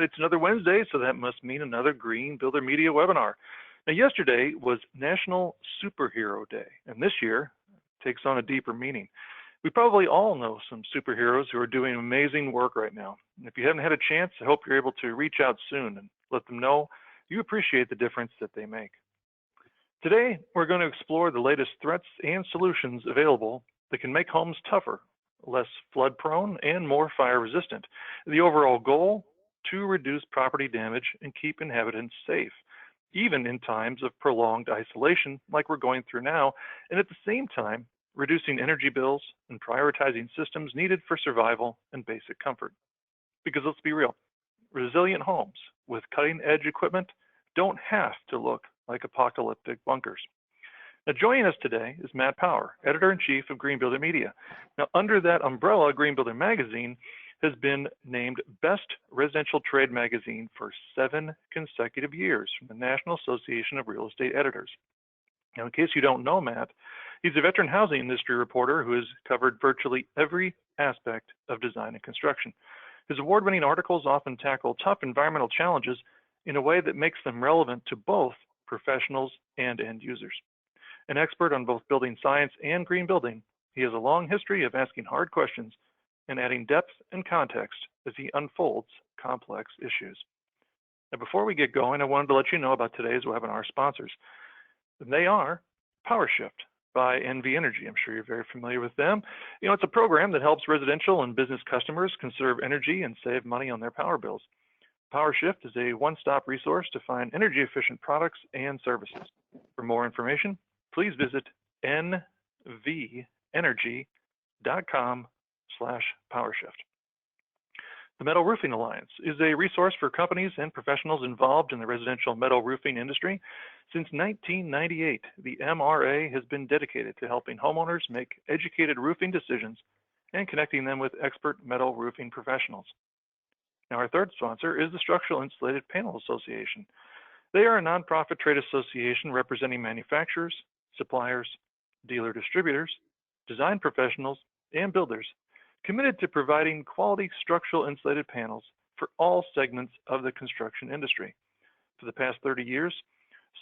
right, it's another Wednesday, so that must mean another Green Builder Media webinar. Now, yesterday was National Superhero Day, and this year takes on a deeper meaning. We probably all know some superheroes who are doing amazing work right now. And if you haven't had a chance, I hope you're able to reach out soon and let them know you appreciate the difference that they make. Today, we're going to explore the latest threats and solutions available that can make homes tougher, less flood prone, and more fire resistant. The overall goal, to reduce property damage and keep inhabitants safe, even in times of prolonged isolation like we're going through now, and at the same time, reducing energy bills and prioritizing systems needed for survival and basic comfort. Because let's be real, resilient homes with cutting-edge equipment don't have to look like apocalyptic bunkers. Now, joining us today is Matt Power, Editor-in-Chief of Green Builder Media. Now, under that umbrella, Green Builder Magazine has been named Best Residential Trade Magazine for 7 consecutive years from the National Association of Real Estate Editors. Now, in case you don't know Matt, he's a veteran housing industry reporter who has covered virtually every aspect of design and construction. His award-winning articles often tackle tough environmental challenges in a way that makes them relevant to both professionals and end users. An expert on both building science and green building, he has a long history of asking hard questions and adding depth and context as he unfolds complex issues. Now, before we get going, I wanted to let you know about today's webinar sponsors. They are PowerShift by NV Energy. I'm sure you're very familiar with them. You know, it's a program that helps residential and business customers conserve energy and save money on their power bills. PowerShift is a one-stop resource to find energy-efficient products and services. For more information, please visit nvenergy.com/PowerShift. The Metal Roofing Alliance is a resource for companies and professionals involved in the residential metal roofing industry. Since 1998, the MRA has been dedicated to helping homeowners make educated roofing decisions and connecting them with expert metal roofing professionals. Now, our third sponsor is the Structural Insulated Panel Association. They are a nonprofit trade association representing manufacturers, suppliers, dealer distributors, design professionals, and builders committed to providing quality structural insulated panels for all segments of the construction industry. For the past 30 years,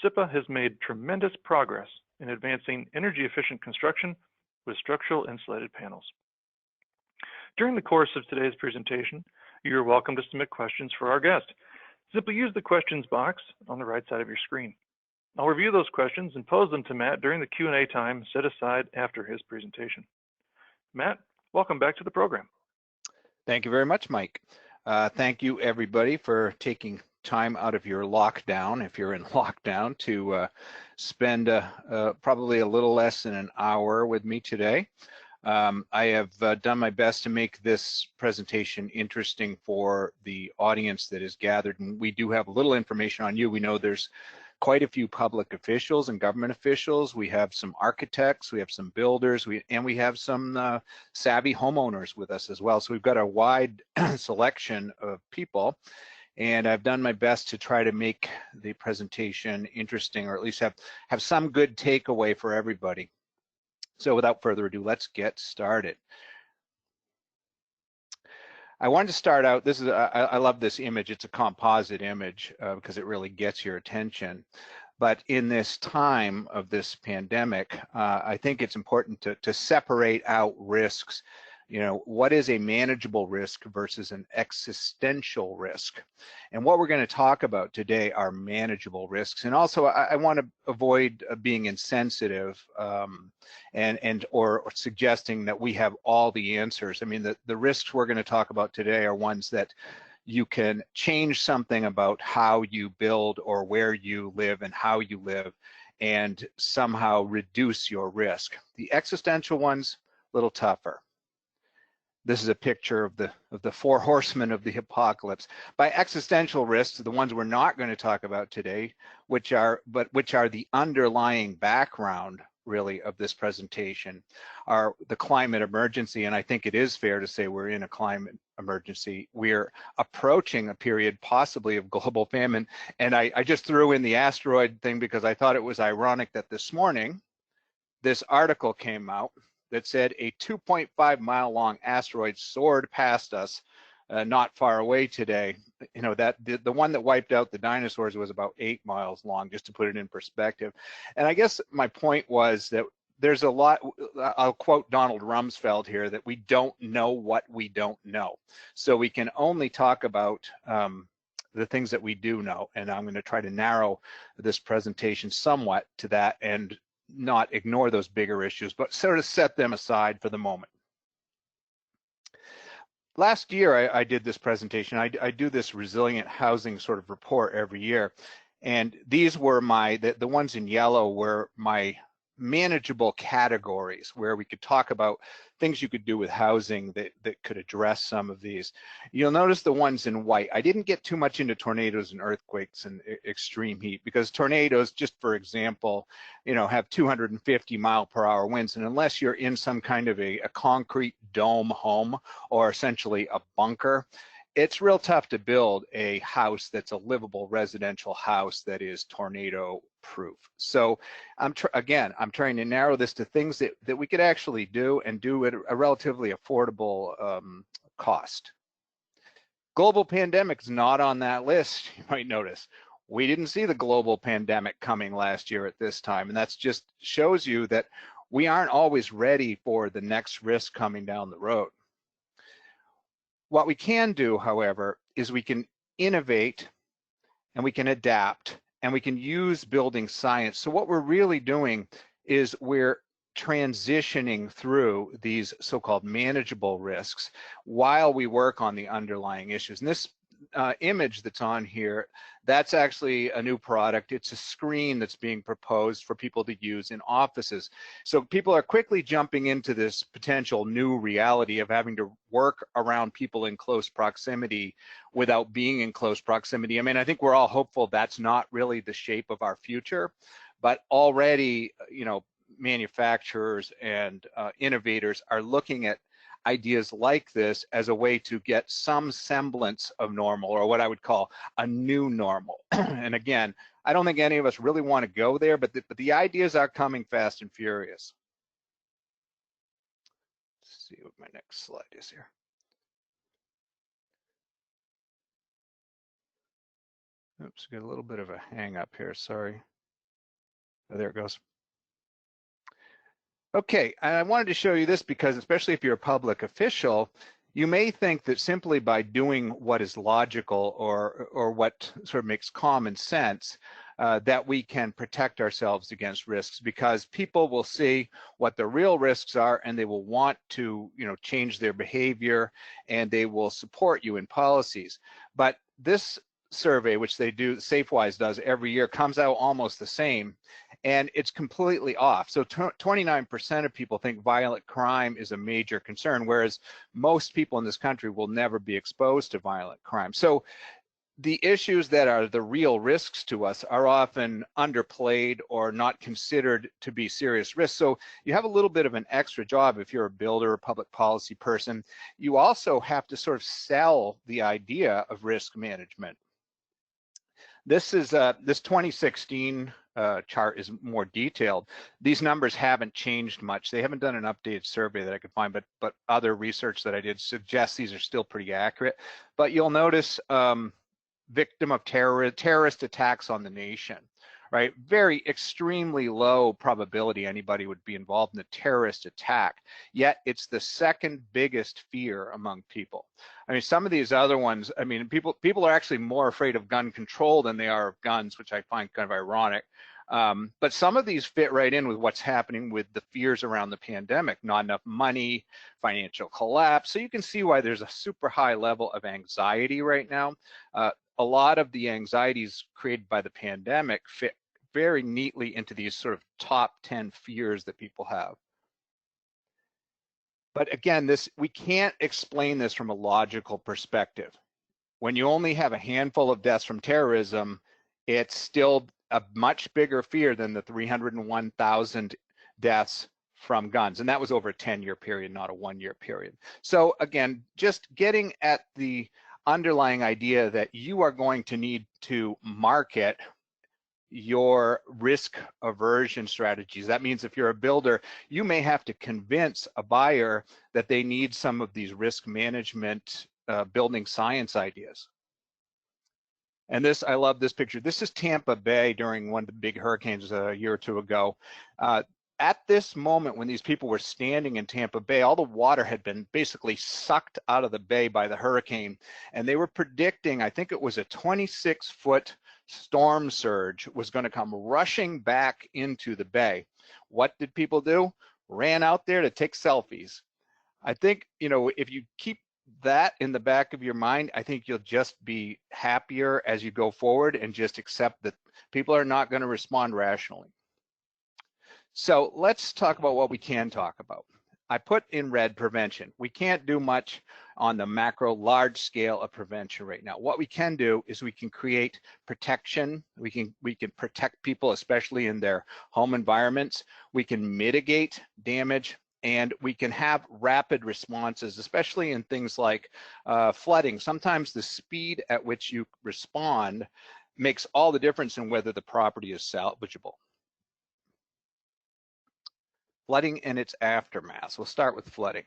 SIPA has made tremendous progress in advancing energy-efficient construction with structural insulated panels. During the course of today's presentation, you're welcome to submit questions for our guest. Simply use the questions box on the right side of your screen. I'll review those questions and pose them to Matt during the Q&A time set aside after his presentation. Matt, welcome back to the program. Thank you very much, Mike. Thank you, everybody, for taking time out of your lockdown, if you're in lockdown, to spend probably a little less than an hour with me today. I have done my best to make this presentation interesting for the audience that is gathered, and we do have a little information on you. We know there's quite a few public officials and government officials. We have some architects, we have some builders, and we have some savvy homeowners with us as well. So we've got a wide selection of people, and I've done my best to try to make the presentation interesting, or at least have some good takeaway for everybody. So without further ado, let's get started. I wanted to start out, this is, I love this image, it's a composite image because it really gets your attention. But in this time of this pandemic, I think it's important to separate out risks. You know, what is a manageable risk versus an existential risk? And what we're going to talk about today are manageable risks. And also, I want to avoid being insensitive or suggesting that we have all the answers. I mean, the risks we're going to talk about today are ones that you can change something about how you build or where you live and how you live and somehow reduce your risk. The existential ones, a little tougher. This is a picture of the 4 horsemen of the apocalypse. By existential risks, the ones we're not going to talk about today, which are the underlying background really of this presentation, are the climate emergency. And I think it is fair to say we're in a climate emergency. We're approaching a period possibly of global famine. And I just threw in the asteroid thing because I thought it was ironic that this morning this article came out that said a 2.5 mile long asteroid soared past us not far away today. You know, that the one that wiped out the dinosaurs was about 8 miles long, just to put it in perspective. And I guess my point was that there's a lot, I'll quote Donald Rumsfeld here, that we don't know what we don't know. So we can only talk about the things that we do know. And I'm going to try to narrow this presentation somewhat to that and not ignore those bigger issues, but sort of set them aside for the moment. Last year, I did this presentation. I do this resilient housing sort of report every year. And these were the ones in yellow were my manageable categories where we could talk about things you could do with housing that could address some of these. You'll notice the ones in white. I didn't get too much into tornadoes and earthquakes and extreme heat, because tornadoes, just for example, you know, have 250-mile-per-hour winds, and unless you're in some kind of a concrete dome home or essentially a bunker, it's real tough to build a house that's a livable residential house that is tornado proof. So I'm trying to narrow this to things that we could actually do, and do at a relatively affordable cost. Global pandemic is not on that list. You might notice we didn't see the global pandemic coming last year at this time, and that's just shows you that we aren't always ready for the next risk coming down the road. What we can do, however, is we can innovate and we can adapt and we can use building science. So what we're really doing is we're transitioning through these so-called manageable risks while we work on the underlying issues. And this image that's on here, that's actually a new product. It's a screen that's being proposed for people to use in offices. So people are quickly jumping into this potential new reality of having to work around people in close proximity without being in close proximity. I mean, I think we're all hopeful that's not really the shape of our future, but already, you know, manufacturers and innovators are looking at ideas like this as a way to get some semblance of normal, or what I would call a new normal. And again, I don't think any of us really want to go there, but the ideas are coming fast and furious. Let's see what my next slide is here. Oops, got a little bit of a hang up here, sorry. Oh, there it goes. Okay, I wanted to show you this because, especially if you're a public official, you may think that simply by doing what is logical or what sort of makes common sense, that we can protect ourselves against risks, because people will see what the real risks are and they will want to, you know, change their behavior, and they will support you in policies. But this survey, which they do, SafeWise does every year, comes out almost the same, and it's completely off. So 29% of people think violent crime is a major concern, whereas most people in this country will never be exposed to violent crime. So the issues that are the real risks to us are often underplayed or not considered to be serious risks. So you have a little bit of an extra job if you're a builder or public policy person. You also have to sort of sell the idea of risk management. This is this 2016 chart is more detailed. These numbers haven't changed much. They haven't done an updated survey that I could find, but other research that I did suggests these are still pretty accurate. But you'll notice victim of terrorist attacks on the nation, right? Very extremely low probability anybody would be involved in a terrorist attack, yet it's the second biggest fear among people. I mean, some of these other ones, I mean, people are actually more afraid of gun control than they are of guns, which I find kind of ironic. But some of these fit right in with what's happening with the fears around the pandemic: not enough money, financial collapse. So you can see why there's a super high level of anxiety right now. A lot of the anxieties created by the pandemic fit very neatly into these sort of top 10 fears that people have. But again, we can't explain this from a logical perspective. When you only have a handful of deaths from terrorism, it's still a much bigger fear than the 301,000 deaths from guns. And that was over a 10-year period, not a 1-year period. So again, just getting at the underlying idea that you are going to need to market your risk aversion strategies. That means if you're a builder, you may have to convince a buyer that they need some of these risk management building science ideas. And this, I love this picture. This is Tampa Bay during one of the big hurricanes a year or two ago. At this moment when these people were standing in Tampa Bay, all the water had been basically sucked out of the bay by the hurricane. And they were predicting, I think it was a 26-foot storm surge was going to come rushing back into the bay. What did people do? Ran out there to take selfies. I think, you know, if you keep that in the back of your mind, I think you'll just be happier as you go forward and just accept that people are not going to respond rationally. So let's talk about what we can talk about. I put in red prevention. We can't do much on the macro large scale of prevention right now. What we can do is we can create protection. We can protect people, especially in their home environments. We can mitigate damage, and we can have rapid responses, especially in things like flooding. Sometimes the speed at which you respond makes all the difference in whether the property is salvageable. Flooding and its aftermath. We'll start with flooding.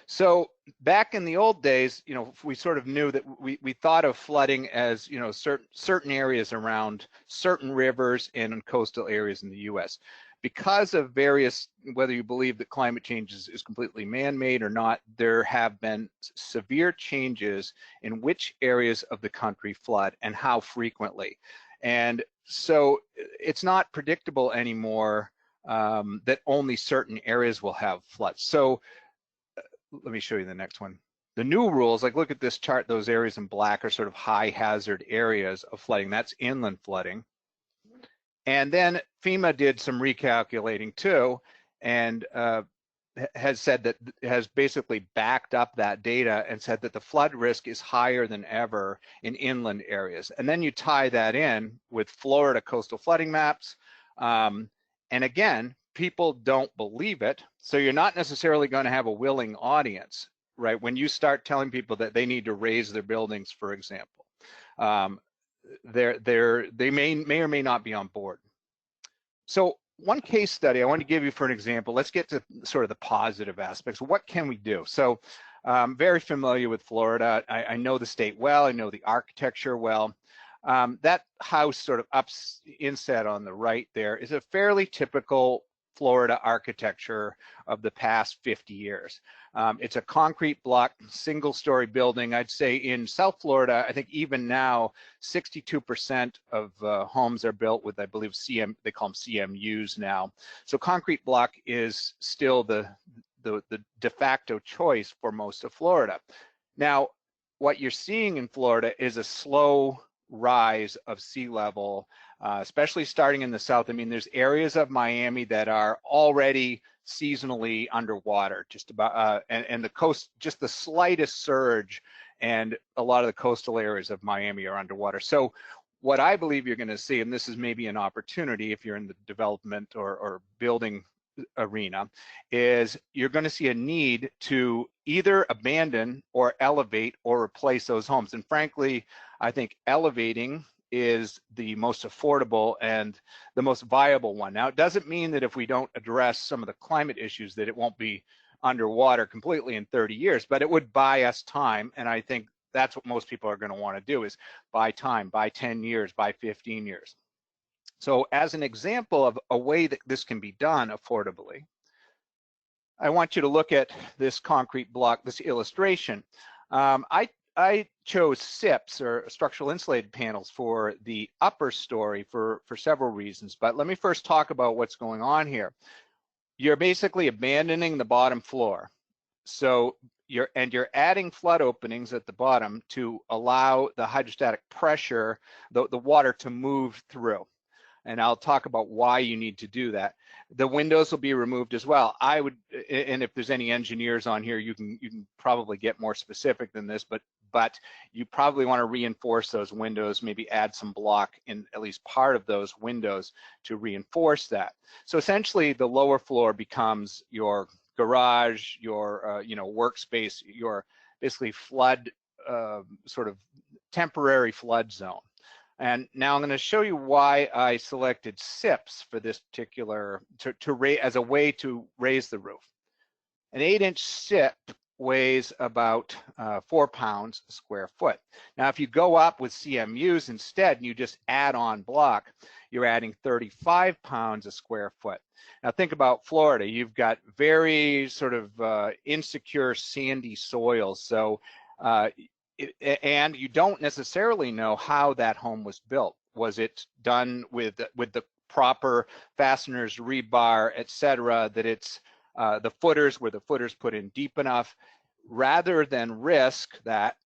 So back in the old days, you know, we sort of knew that we thought of flooding as, you know, certain areas around certain rivers and in coastal areas in the US. Because of various, whether you believe that climate change is completely man-made or not, there have been severe changes in which areas of the country flood and how frequently. And so it's not predictable anymore that only certain areas will have floods. So let me show you the next one. The new rules, like look at this chart, those areas in black are sort of high hazard areas of flooding. That's inland flooding. And then FEMA did some recalculating too, and has said that, has basically backed up that data and said that the flood risk is higher than ever in inland areas. And then you tie that in with Florida coastal flooding maps. And again, people don't believe it. So you're not necessarily going to have a willing audience, right? When you start telling people that they need to raise their buildings, for example, they may or may not be on board. So one case study I want to give you for an example. Let's get to sort of the positive aspects. What can we do? So I'm very familiar with Florida. I know the state well. I know the architecture well. That house sort of inset on the right there is a fairly typical Florida architecture of the past 50 years. It's a concrete block, single-story building. I'd say in South Florida, I think even now, 62% of homes are built with, I believe, they call them CMUs now. So concrete block is still the de facto choice for most of Florida. Now, what you're seeing in Florida is a slow rise of sea level, especially starting in the south. I mean, there's areas of Miami that are already seasonally underwater, just about, and the coast, just the slightest surge, and a lot of the coastal areas of Miami are underwater. So what I believe you're going to see, and this is maybe an opportunity if you're in the development or building arena, is you're going to see a need to either abandon or elevate or replace those homes. And frankly, I think elevating is the most affordable and the most viable one. Now, it doesn't mean that if we don't address some of the climate issues that it won't be underwater completely in 30 years, but it would buy us time. And I think that's what most people are going to want to do, is buy time, buy 10 years, buy 15 years. So as an example of a way that this can be done affordably, I want you to look at this concrete block, this illustration. I chose SIPs, or structural insulated panels, for the upper story for several reasons, but let me first talk about what's going on here. You're basically abandoning the bottom floor. So you're adding flood openings at the bottom to allow the hydrostatic pressure, the water, to move through. And I'll talk about why you need to do that. The windows will be removed as well. I would, and if there's any engineers on here, you can probably get more specific than this, but you probably want to reinforce those windows, maybe add some block in at least part of those windows to reinforce that. So essentially, the lower floor becomes your garage, your workspace, your basically flood, sort of temporary flood zone. And now I'm going to show you why I selected SIPs for this particular, as a way to raise the roof. An 8-inch SIP weighs about 4 pounds a square foot. Now, if you go up with CMUs instead and you just add on block, you're adding 35 pounds a square foot. Now, think about Florida. You've got very sort of insecure sandy soils. So, and you don't necessarily know how that home was built. Was it done with the proper fasteners, rebar, etc., that it's the footers, were the footers put in deep enough, rather than risk that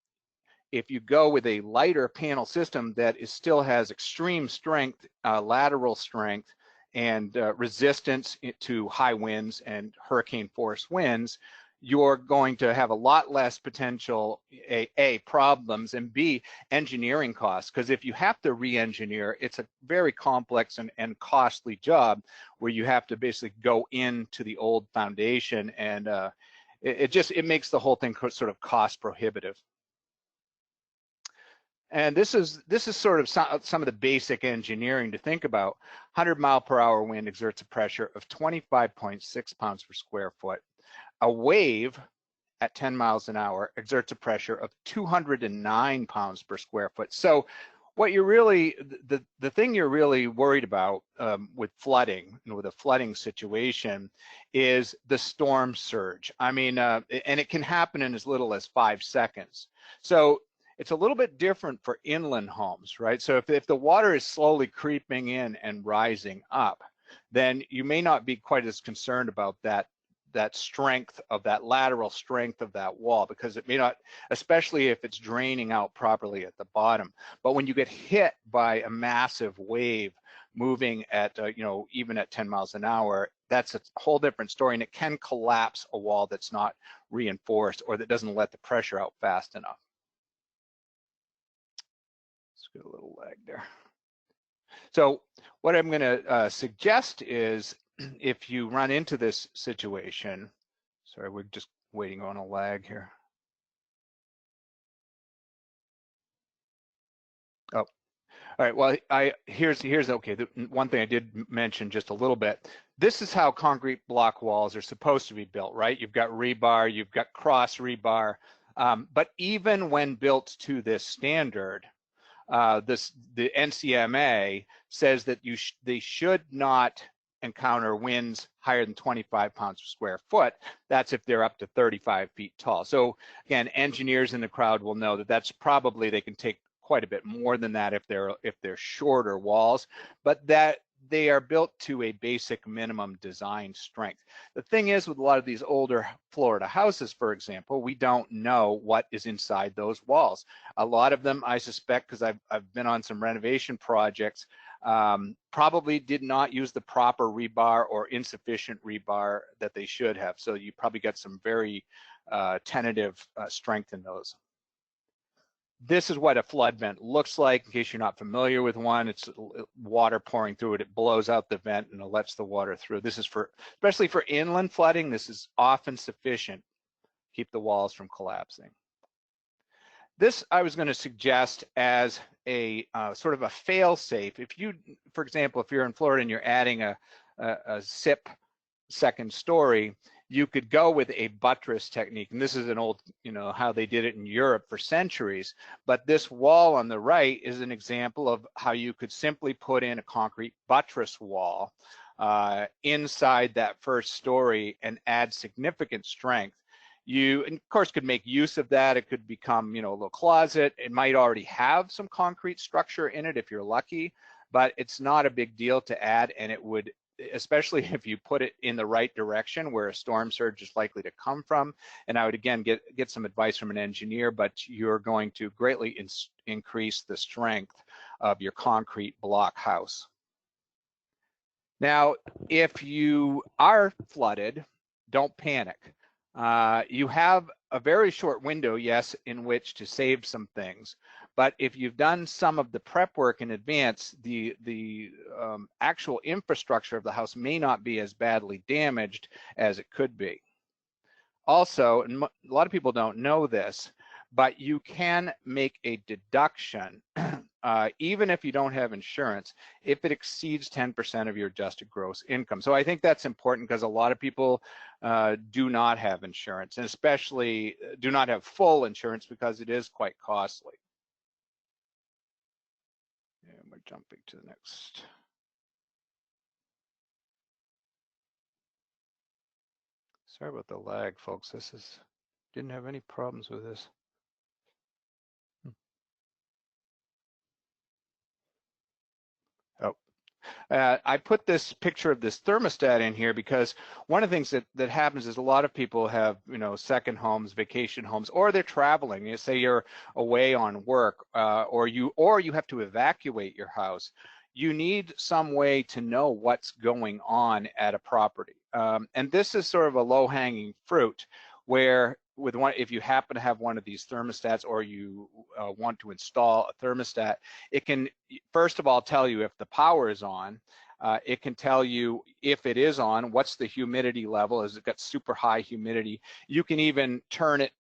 if you go with a lighter panel system that still has extreme strength, lateral strength, and resistance to high winds and hurricane force winds, you're going to have a lot less potential A, problems, and B, engineering costs. Because if you have to re-engineer, it's a very complex and costly job where you have to basically go into the old foundation, and it makes the whole thing sort of cost prohibitive. And this is sort of some of the basic engineering to think about. 100-mile-per-hour wind exerts a pressure of 25.6 pounds per square foot. A wave at 10 miles an hour exerts a pressure of 209 pounds per square foot. So what you're really, the thing you're really worried about with flooding, with a flooding situation, is the storm surge. I mean, and it can happen in as little as 5 seconds. So it's a little bit different for inland homes, right? So if the water is slowly creeping in and rising up, then you may not be quite as concerned about that strength of that lateral strength of that wall, because it may not, especially if it's draining out properly at the bottom. But when you get hit by a massive wave moving at, even at 10 miles an hour, that's a whole different story, and it can collapse a wall that's not reinforced or that doesn't let the pressure out fast enough. Let's get a little lag there. So what I'm going to suggest is, if you run into this situation, sorry, we're just waiting on a lag here. Oh, all right. Well, here's okay. The one thing I did mention just a little bit. This is how concrete block walls are supposed to be built, right? You've got rebar, you've got cross rebar, but even when built to this standard, the NCMA says that they should not encounter winds higher than 25 pounds per square foot. That's if they're up to 35 feet tall. So again, engineers in the crowd will know that that's probably, they can take quite a bit more than that if they're shorter walls, but that they are built to a basic minimum design strength. The thing is, with a lot of these older Florida houses, for example, we don't know what is inside those walls. A lot of them, I suspect, because I've been on some renovation projects, probably did not use the proper rebar or insufficient rebar that they should have. So you probably got some very tentative strength in those. This is what a flood vent looks like. In case you're not familiar with one, it's water pouring through it. It blows out the vent and it lets the water through. This is for, especially for inland flooding, this is often sufficient to keep the walls from collapsing. This I was going to suggest as a sort of a fail-safe. If you, for example, if you're in Florida and you're adding a SIP second story, you could go with a buttress technique. And this is an old, how they did it in Europe for centuries. But this wall on the right is an example of how you could simply put in a concrete buttress wall inside that first story and add significant strength. You, of course, could make use of that. It could become, a little closet. It might already have some concrete structure in it if you're lucky, but it's not a big deal to add, and it would, especially if you put it in the right direction where a storm surge is likely to come from. And I would, again, get some advice from an engineer, but you're going to greatly increase the strength of your concrete block house. Now, if you are flooded, don't panic. You have a very short window, yes, in which to save some things. But if you've done some of the prep work in advance, the actual infrastructure of the house may not be as badly damaged as it could be. Also, and a lot of people don't know this, but you can make a deduction even if you don't have insurance, if it exceeds 10% of your adjusted gross income. So I think that's important because a lot of people do not have insurance, and especially do not have full insurance because it is quite costly. And we're jumping to the next. Sorry about the lag, folks. Didn't have any problems with this. Oh, I put this picture of this thermostat in here because one of the things that happens is a lot of people have, second homes, vacation homes, or they're traveling. You say you're away on work, or you have to evacuate your house. You need some way to know what's going on at a property. And this is sort of a low-hanging fruit where if you happen to have one of these thermostats, or you want to install a thermostat, it can, first of all, tell you if the power is on. It can tell you if it is on, what's the humidity level, has it got super high humidity. You can even turn it,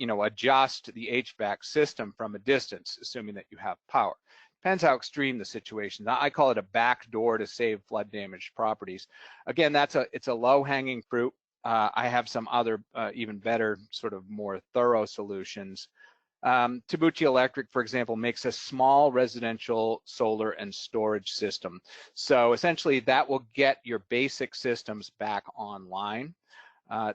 adjust the HVAC system from a distance, assuming that you have power. Depends how extreme the situation. I call it a back door to save flood damaged properties. Again, it's a low hanging fruit. I have some other even better, sort of more thorough solutions. TABUCHI Electric, for example, makes a small residential solar and storage system. So essentially that will get your basic systems back online.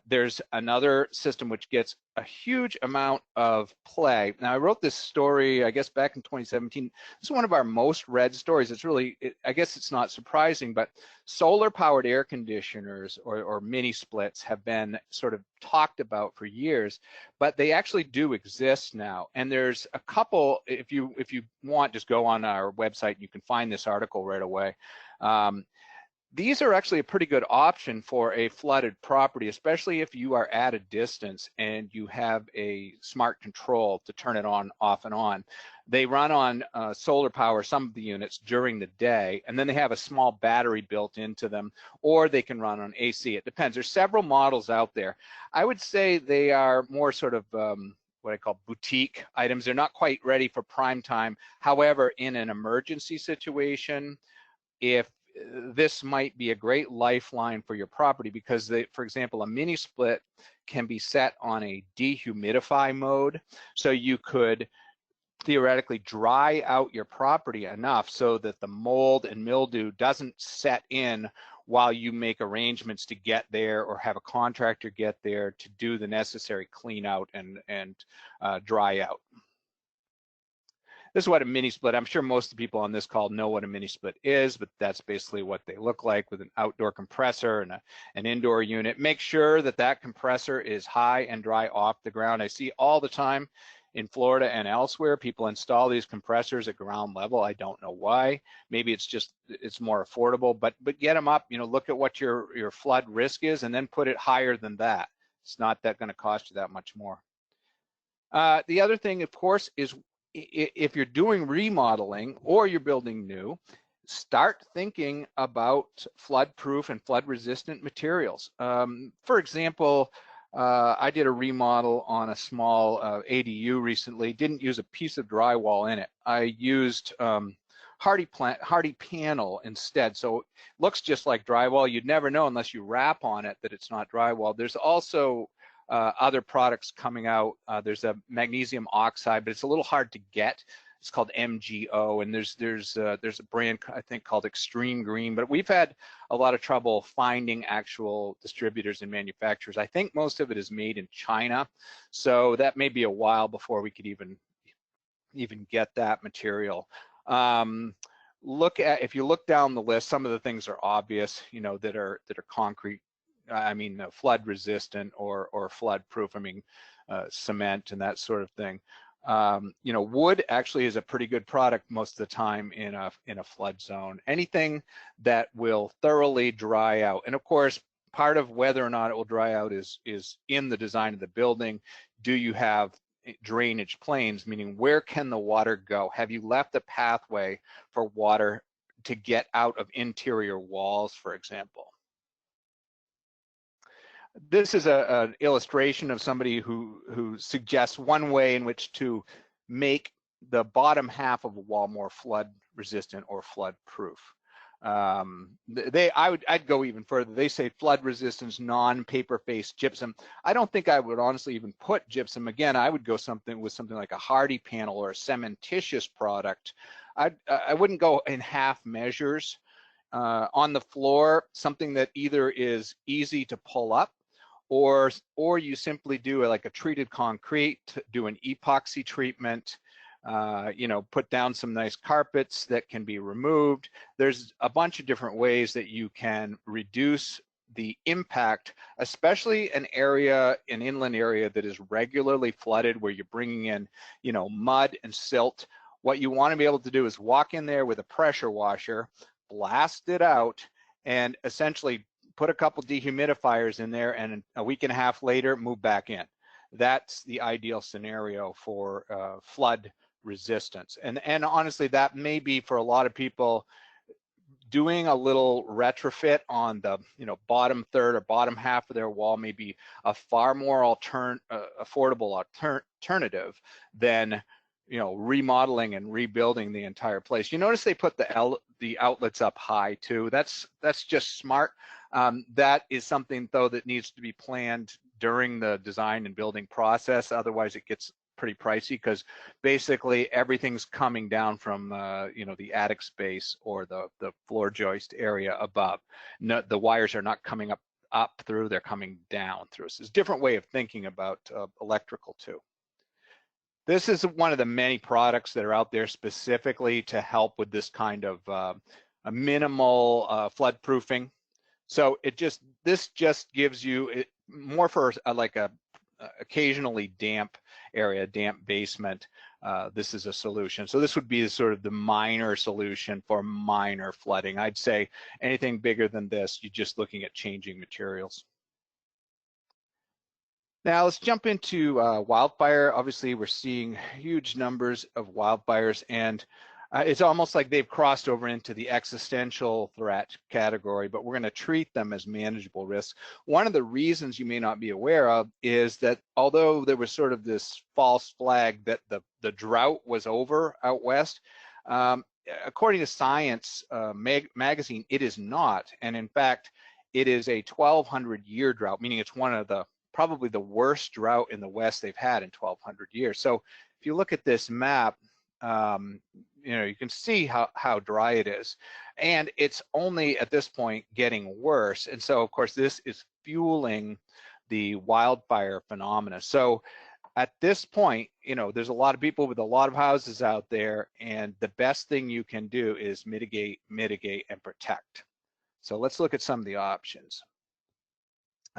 There's another system which gets a huge amount of play. Now, I wrote this story, I guess, back in 2017. This is one of our most read stories. It's really, I guess it's not surprising, but solar-powered air conditioners or mini splits have been sort of talked about for years, but they actually do exist now. And there's a couple, if you want, just go on our website and you can find this article right away. These are actually a pretty good option for a flooded property, especially if you are at a distance and you have a smart control to turn it on, off and on. They run on solar power, some of the units, during the day, and then they have a small battery built into them, or they can run on AC. It depends. There's several models out there. I would say they are more sort of what I call boutique items. They're not quite ready for prime time. However, in an emergency situation, if this might be a great lifeline for your property, because for example, a mini split can be set on a dehumidify mode. So you could theoretically dry out your property enough so that the mold and mildew doesn't set in while you make arrangements to get there or have a contractor get there to do the necessary clean out and dry out. This is what a mini split, I'm sure most of the people on this call know what a mini split is, but that's basically what they look like, with an outdoor compressor and an indoor unit. Make sure that that compressor is high and dry off the ground. I see all the time in Florida and elsewhere, people install these compressors at ground level. I don't know why. Maybe it's more affordable, but get them up, look at what your flood risk is and then put it higher than that. It's not going to cost you that much more. The other thing, of course, is if you're doing remodeling or you're building new, start thinking about flood-proof and flood-resistant materials. For example, I did a remodel on a small ADU recently, didn't use a piece of drywall in it. I used hardy panel instead, so it looks just like drywall. You'd never know unless you wrap on it that it's not drywall. There's also other products coming out. There's a magnesium oxide, but it's a little hard to get. It's called MGO, and there's a brand I think called Extreme Green, but we've had a lot of trouble finding actual distributors and manufacturers. I think most of it is made in China, so that may be a while before we could even get that material. If you look down the list, some of the things are obvious, that are concrete. I mean, flood resistant or flood proof. I mean, cement and that sort of thing. Wood actually is a pretty good product most of the time in a flood zone. Anything that will thoroughly dry out, and of course, part of whether or not it will dry out is in the design of the building. Do you have drainage planes? Meaning, where can the water go? Have you left a pathway for water to get out of interior walls, for example? This is an illustration of somebody who suggests one way in which to make the bottom half of a wall more flood resistant or flood proof. I'd go even further. They say flood resistance, non-paper face gypsum. I don't think I would honestly even put gypsum. Again, I would go with something like a hardy panel or a cementitious product. I wouldn't go in half measures. On the floor, something that either is easy to pull up, or you simply do like a treated concrete, do an epoxy treatment, you know, put down some nice carpets that can be removed. There's a bunch of different ways that you can reduce the impact, especially an inland area that is regularly flooded, where you're bringing in, you know, mud and silt. What you want to be able to do is walk in there with a pressure washer, blast it out, and essentially put a couple dehumidifiers in there, and a week and a half later, move back in. That's the ideal scenario for flood resistance. And honestly, that may be for a lot of people doing a little retrofit on the, you know, bottom third or bottom half of their wall may be a far more affordable alternative than, you know, remodeling and rebuilding the entire place. You notice they put the outlets up high too. That's just smart. That is something though that needs to be planned during the design and building process. Otherwise, it gets pretty pricey, because basically everything's coming down from you know, the attic space or the floor joist area above. No, the wires are not coming up through; they're coming down through. So it's a different way of thinking about electrical too. This is one of the many products that are out there specifically to help with this kind of a minimal flood proofing. So this just gives you more for like a occasionally damp area, damp basement. This is a solution. So this would be sort of the minor solution for minor flooding. I'd say anything bigger than this, you're just looking at changing materials. Now let's jump into wildfire. Obviously, we're seeing huge numbers of wildfires, and it's almost like they've crossed over into the existential threat category, but we're going to treat them as manageable risks. One of the reasons you may not be aware of is that although there was sort of this false flag that the drought was over out west, according to Science magazine, it is not. And in fact, it is a 1,200-year drought, meaning it's one of the probably the worst drought in the West they've had in 1,200 years. So if you look at this map, you know, you can see how dry it is, and it's only at this point getting worse. And so of course this is fueling the wildfire phenomena. So at this point, you know, there's a lot of people with a lot of houses out there, and the best thing you can do is mitigate, and protect. So let's look at some of the options.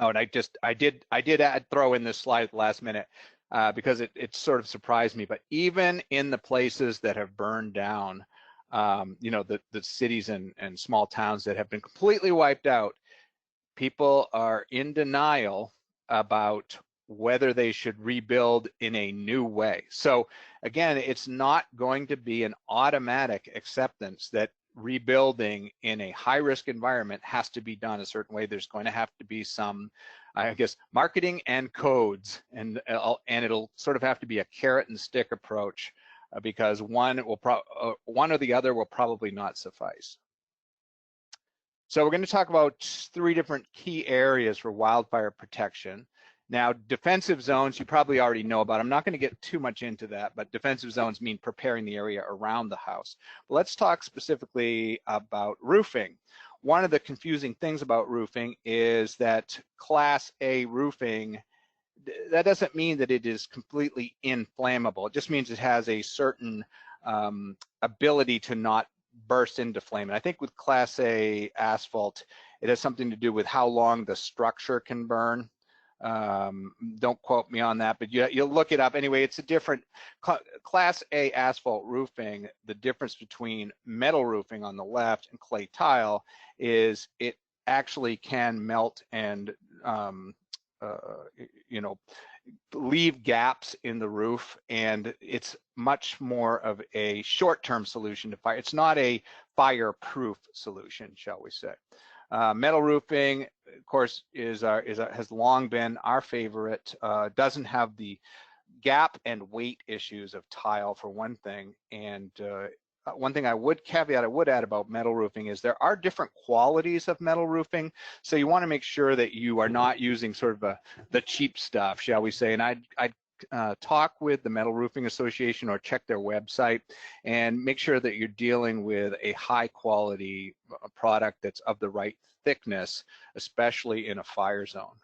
Oh, and I did throw in this slide at the last minute because it sort of surprised me. But even in the places that have burned down, you know, the cities and small towns that have been completely wiped out, people are in denial about whether they should rebuild in a new way. So again, it's not going to be an automatic acceptance that rebuilding in a high-risk environment has to be done a certain way. There's going to have to be some, I guess, marketing and codes, and it'll sort of have to be a carrot and stick approach because one or the other will probably not suffice. So we're going to talk about 3 different key areas for wildfire protection. Now, defensive zones, you probably already know about. I'm not going to get too much into that, but defensive zones mean preparing the area around the house. But let's talk specifically about roofing. One of the confusing things about roofing is that Class A roofing, that doesn't mean that it is completely inflammable. It just means it has a certain ability to not burst into flame. And I think with Class A asphalt, it has something to do with how long the structure can burn. Don't quote me on that, but you'll look it up. Anyway, it's a different Class A asphalt roofing. The difference between metal roofing on the left and clay tile is it actually can melt and you know, leave gaps in the roof, and it's much more of a short-term solution to fire. It's not a fireproof solution, shall we say. Metal roofing, of course, has long been our favorite. Doesn't have the gap and weight issues of tile for one thing. And one thing I would add about metal roofing is there are different qualities of metal roofing. So you want to make sure that you are not using sort of the cheap stuff, shall we say. And I'd talk with the Metal Roofing Association or check their website and make sure that you're dealing with a high quality product that's of the right thickness, especially in a fire zone.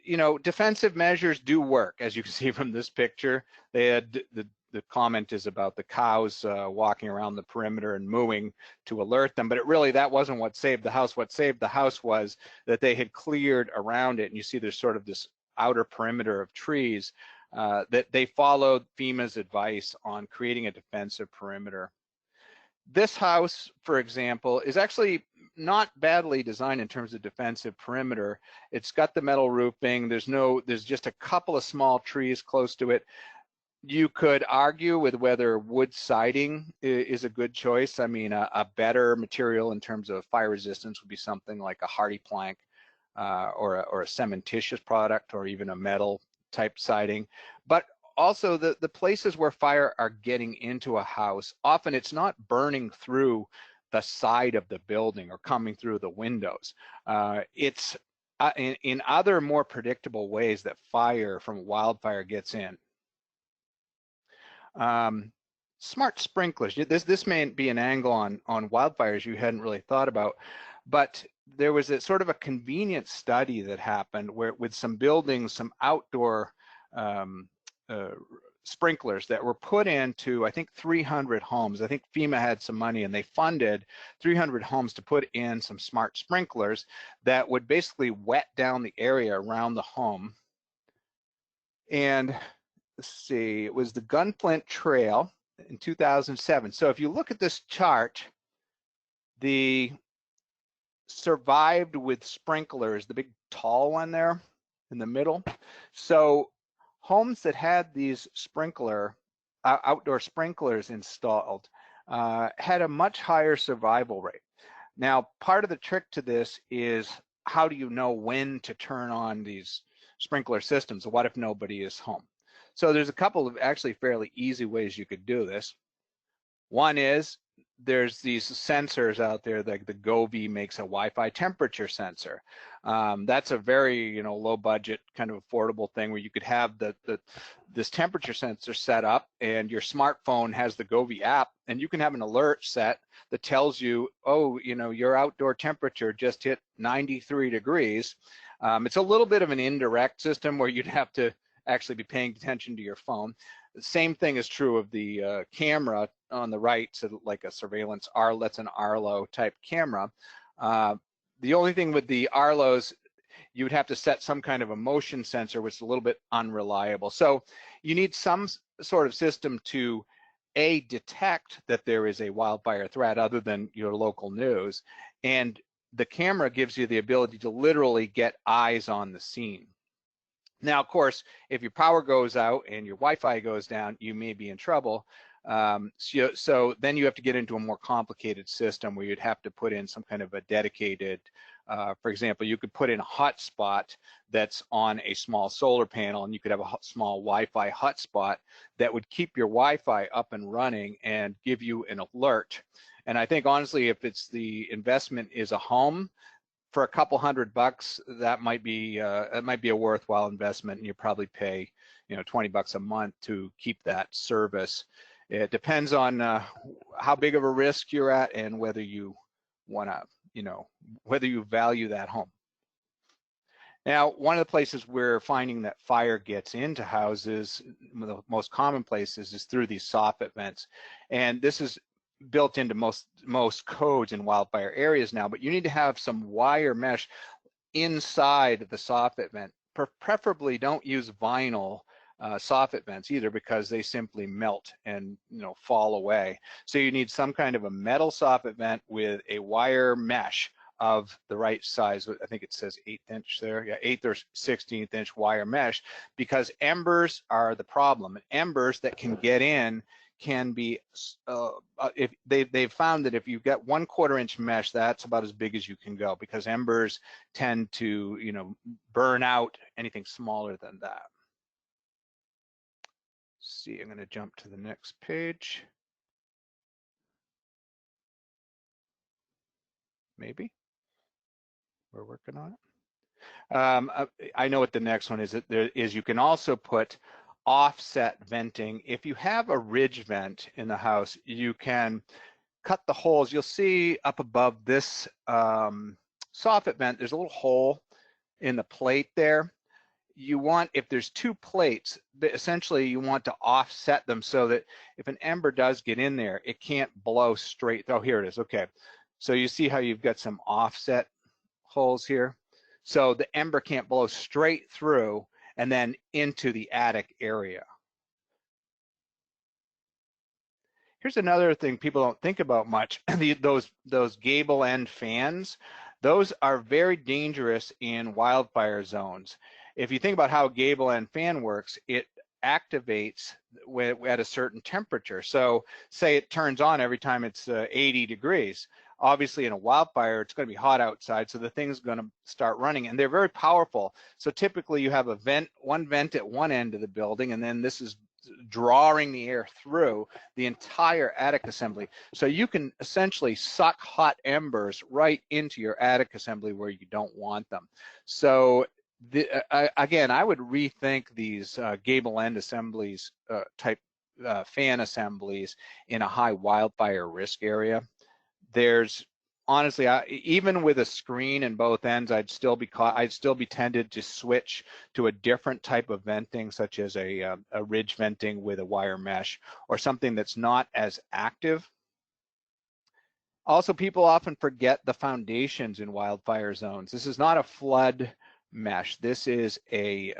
You know, defensive measures do work, as you can see from this picture. They had the comment is about the cows walking around the perimeter and mooing to alert them, but that wasn't what saved the house. What saved the house was that they had cleared around it, and you see there's sort of this outer perimeter of trees that they followed FEMA's advice on creating a defensive perimeter. This house, for example, is actually not badly designed in terms of defensive perimeter. It's got the metal roofing. There's just a couple of small trees close to it. You could argue with whether wood siding is a good choice. I mean, a better material in terms of fire resistance would be something like a hardy plank or a cementitious product, or even a metal type siding. But also the places where fire are getting into a house, often it's not burning through the side of the building or coming through the windows. It's in other more predictable ways that fire from wildfire gets in. Smart sprinklers. This may be an angle on wildfires you hadn't really thought about, but there was a sort of a convenient study that happened where with some buildings, some outdoor sprinklers that were put into, I think, 300 homes. I think FEMA had some money and they funded 300 homes to put in some smart sprinklers that would basically wet down the area around the home. And let's see, it was the Gunflint Trail in 2007. So if you look at this chart, the survived with sprinklers, the big tall one there in the middle. So homes that had these outdoor sprinklers installed had a much higher survival rate. Now, part of the trick to this is how do you know when to turn on these sprinkler systems? What if nobody is home? So there's a couple of actually fairly easy ways you could do this. One is there's these sensors out there, like the Govee makes a Wi-Fi temperature sensor. That's a very low budget kind of affordable thing where you could have this temperature sensor set up, and your smartphone has the Govee app, and you can have an alert set that tells you, oh, your outdoor temperature just hit 93 degrees. It's a little bit of an indirect system where you'd have to actually be paying attention to your phone. The same thing is true of the camera on the right, so like a surveillance that's an Arlo type camera. The only thing with the Arlos, you would have to set some kind of a motion sensor, which is a little bit unreliable. So you need some sort of system to detect that there is a wildfire threat other than your local news, and the camera gives you the ability to literally get eyes on the scene. Now, of course, if your power goes out and your Wi-Fi goes down, you may be in trouble. So then you have to get into a more complicated system where you'd have to put in some kind of a dedicated, for example, you could put in a hotspot that's on a small solar panel, and you could have a small Wi-Fi hotspot that would keep your Wi-Fi up and running and give you an alert. And I think honestly, if it's the investment is a home, for a couple $100, that might be a worthwhile investment, and you probably pay $20 a month to keep that service. It depends on how big of a risk you're at and whether you want to, whether you value that home. Now, one of the places we're finding that fire gets into houses, the most common places, is through these soffit vents, and this is built into most codes in wildfire areas now, but you need to have some wire mesh inside the soffit vent. Preferably don't use vinyl soffit vents either, because they simply melt and fall away. So you need some kind of a metal soffit vent with a wire mesh of the right size. I think it says 1/8 inch there. Yeah, 1/8 or 1/16 inch wire mesh, because embers are the problem. And embers that can get in can be, if they've found that if you've got 1/4 inch mesh, that's about as big as you can go, because embers tend to burn out anything smaller than that. see, I'm going to jump to the next page. Maybe. We're working on it. I know what the next one is. There is, you can also put offset venting. If you have a ridge vent in the house, you can cut the holes. You'll see up above this soffit vent, there's a little hole in the plate there. You want, if there's two plates, essentially you want to offset them so that if an ember does get in there, it can't blow straight. Oh, here it is. Okay. So you see how you've got some offset holes here? So the ember can't blow straight through and then into the attic area. Here's another thing people don't think about much. Those gable end fans, those are very dangerous in wildfire zones. If you think about how a gable end fan works, it activates at a certain temperature. So say it turns on every time it's 80 degrees. Obviously in a wildfire, it's going to be hot outside, so the thing's going to start running, and they're very powerful. So typically you have a vent, one vent at one end of the building, and then this is drawing the air through the entire attic assembly. So you can essentially suck hot embers right into your attic assembly where you don't want them. So again, I would rethink these gable end assemblies type fan assemblies in a high wildfire risk area. There's honestly, even with a screen in both ends, I'd still be tempted to switch to a different type of venting, such as a ridge venting with a wire mesh or something that's not as active. Also, people often forget the foundations in wildfire zones. This is not a flood mesh. This is a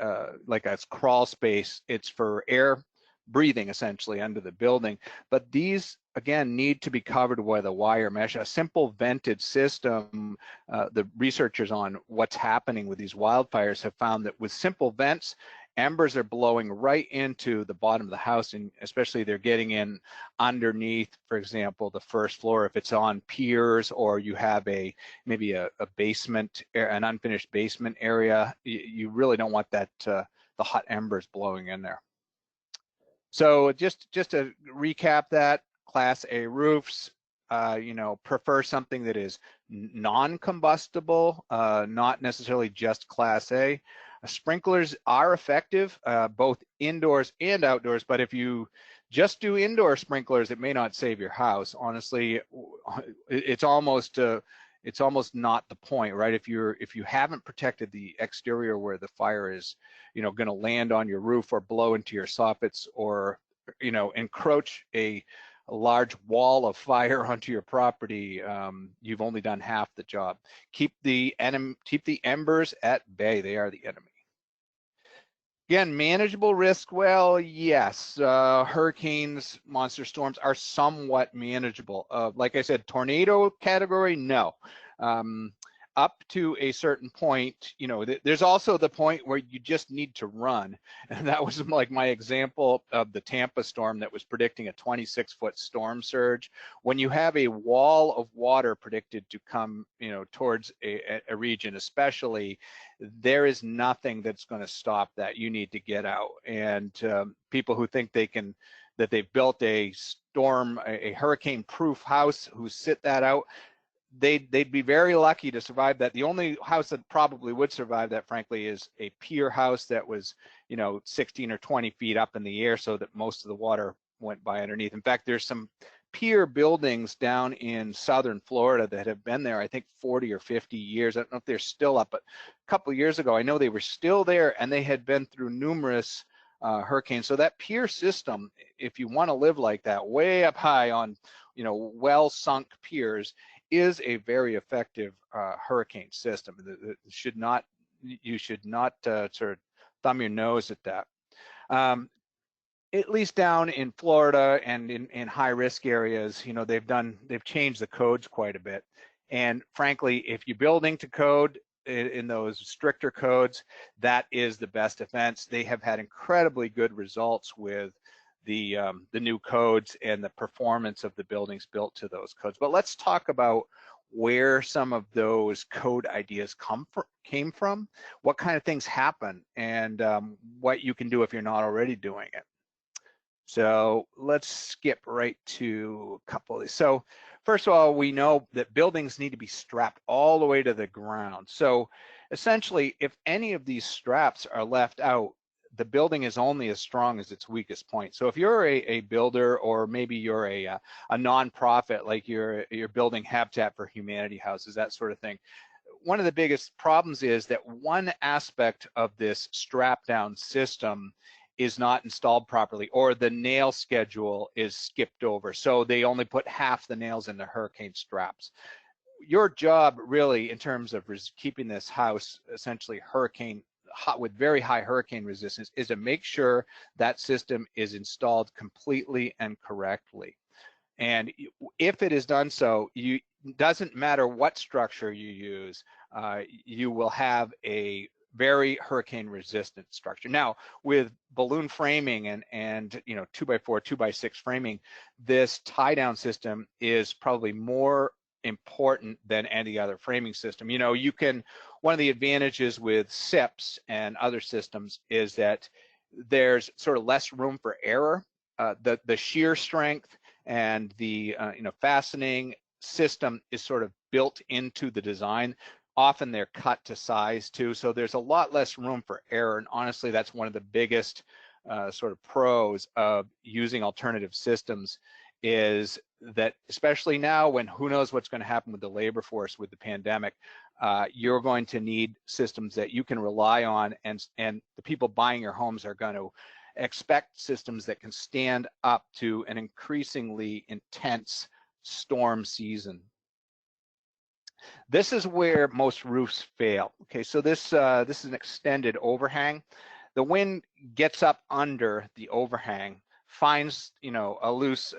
like a crawl space. It's for air breathing essentially under the building, but these again need to be covered with a wire mesh. A simple vented system, the researchers on what's happening with these wildfires have found that with simple vents, embers are blowing right into the bottom of the house, and especially they're getting in underneath, for example, the first floor if it's on piers, or you have maybe a basement, an unfinished basement area. You really don't want that the hot embers blowing in there. So just to recap that, Class A roofs, prefer something that is non-combustible, not necessarily just Class A. Sprinklers are effective, both indoors and outdoors, but if you just do indoor sprinklers, it may not save your house. Honestly, it's almost not the point, right? If you haven't protected the exterior where the fire is, going to land on your roof or blow into your soffits, or encroach a large wall of fire onto your property, you've only done half the job. Keep the embers at bay. They are the enemy. Again, manageable risk. Well, yes, hurricanes, monster storms are somewhat manageable. Like I said, tornado category, no. Up to a certain point, there's also the point where you just need to run. And that was like my example of the Tampa storm that was predicting a 26-foot storm surge. When you have a wall of water predicted to come, towards a region, especially, there is nothing that's going to stop that. You need to get out. And people who think that they've built a hurricane-proof house, who sit that out, they'd be very lucky to survive that. The only house that probably would survive that, frankly, is a pier house that was, 16 or 20 feet up in the air, so that most of the water went by underneath. In fact, there's some pier buildings down in southern Florida that have been there, I think 40 or 50 years. I don't know if they're still up, but a couple of years ago, I know they were still there, and they had been through numerous hurricanes. So that pier system, if you want to live like that, way up high on, well sunk piers, is a very effective hurricane system. You should not sort of thumb your nose at that. At least down in Florida and in high risk areas, they've changed the codes quite a bit. And frankly, if you're building to code in those stricter codes, that is the best defense. They have had incredibly good results with the new codes and the performance of the buildings built to those codes. But let's talk about where some of those code ideas came from, what kind of things happen, and what you can do if you're not already doing it. So let's skip right to a couple of these. So first of all, we know that buildings need to be strapped all the way to the ground. So essentially, if any of these straps are left out, the building is only as strong as its weakest point. So if you're a builder, or maybe you're a nonprofit, like you're building Habitat for Humanity houses, that sort of thing, one of the biggest problems is that one aspect of this strap down system is not installed properly, or the nail schedule is skipped over. So they only put half the nails in the hurricane straps. Your job really, in terms of keeping this house essentially hurricane hot with very high hurricane resistance, is to make sure that system is installed completely and correctly. And if it is done so, doesn't matter what structure you use, you will have a very hurricane resistant structure. Now, with balloon framing and 2x4, 2x6 framing, this tie down system is probably more important than any other framing system. One of the advantages with SIPs and other systems is that there's sort of less room for error. The shear strength and the fastening system is sort of built into the design. Often they're cut to size too, so there's a lot less room for error. And honestly, that's one of the biggest sort of pros of using alternative systems, is that especially now, when who knows what's going to happen with the labor force with the pandemic, you're going to need systems that you can rely on, and the people buying your homes are going to expect systems that can stand up to an increasingly intense storm season. This is where most roofs fail. Okay, so this is an extended overhang. The wind gets up under the overhang, finds a loose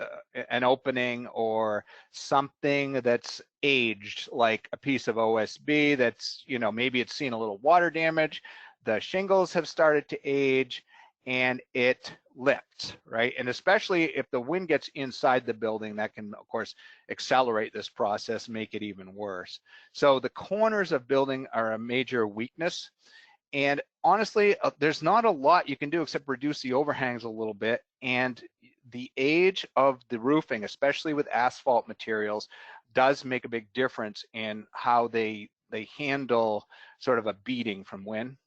an opening or something that's aged, like a piece of OSB that's maybe it's seen a little water damage. The shingles have started to age, and it lifts, right? And especially if the wind gets inside the building, that can, of course, accelerate this process, make it even worse. So the corners of building are a major weakness. And honestly, there's not a lot you can do except reduce the overhangs a little bit. And the age of the roofing, especially with asphalt materials, does make a big difference in how they handle sort of a beating from wind.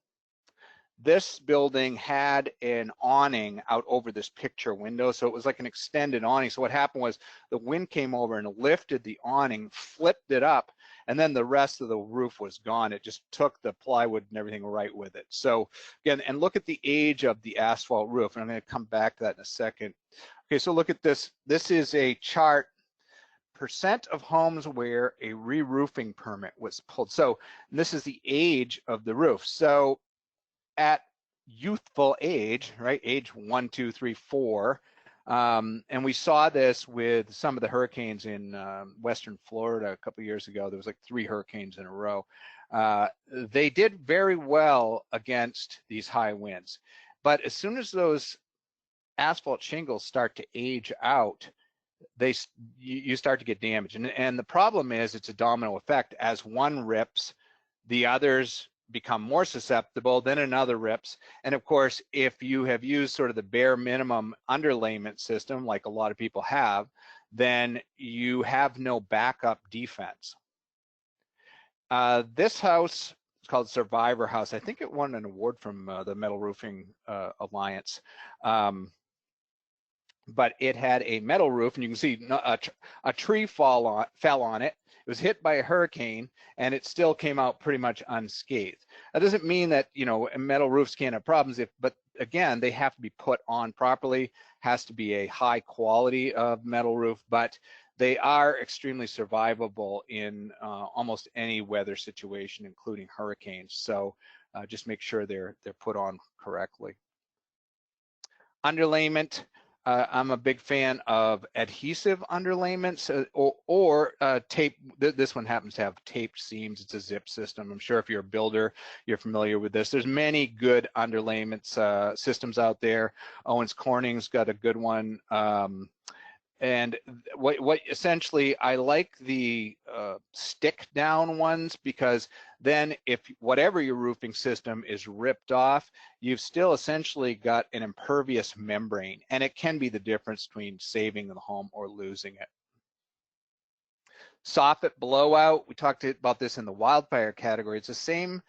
This building had an awning out over this picture window, so it was like an extended awning. So what happened was the wind came over and lifted the awning, flipped it up, and then the rest of the roof was gone. It just took the plywood and everything right with it. So again, and look at the age of the asphalt roof, and I'm going to come back to that in a second. Okay, so look at this. This is a chart, percent of homes where a re-roofing permit was pulled. So this is the age of the roof. So at youthful age, right? Age 1, 2, 3, 4. And we saw this with some of the hurricanes in Western Florida a couple of years ago. There was like 3 hurricanes in a row. They did very well against these high winds. But as soon as those asphalt shingles start to age out, you start to get damage. And the problem is it's a domino effect. As one rips, the others become more susceptible, then another rips. And of course, if you have used sort of the bare minimum underlayment system, like a lot of people have, then you have no backup defense. This house is called Survivor House. I think it won an award from the Metal Roofing Alliance. But it had a metal roof, and you can see a tree fell on it. It was hit by a hurricane, and it still came out pretty much unscathed. That doesn't mean that metal roofs can't have problems, but again, they have to be put on properly. Has to be a high quality of metal roof, but they are extremely survivable in almost any weather situation, including hurricanes. So just make sure they're put on correctly. Underlayment. I'm a big fan of adhesive underlayments or tape. This one happens to have taped seams. It's a zip system. I'm sure if you're a builder, you're familiar with this. There's many good underlayments systems out there. Owens Corning's got a good one. And what essentially, I like the stick down ones, because then if whatever your roofing system is ripped off, you've still essentially got an impervious membrane, and it can be the difference between saving the home or losing it. Soffit blowout, we talked about this in the wildfire category. It's the same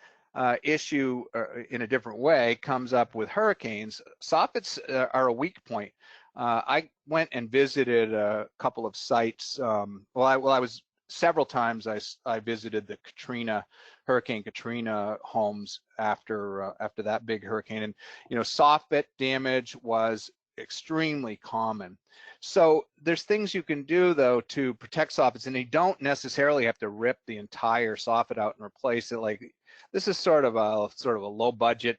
issue in a different way, comes up with hurricanes. Soffits are a weak point. I went and visited a couple of sites. I was several times. I visited the Hurricane Katrina homes after that big hurricane, and soffit damage was extremely common. So there's things you can do though to protect soffits, and you don't necessarily have to rip the entire soffit out and replace it. Like, this is sort of a low budget,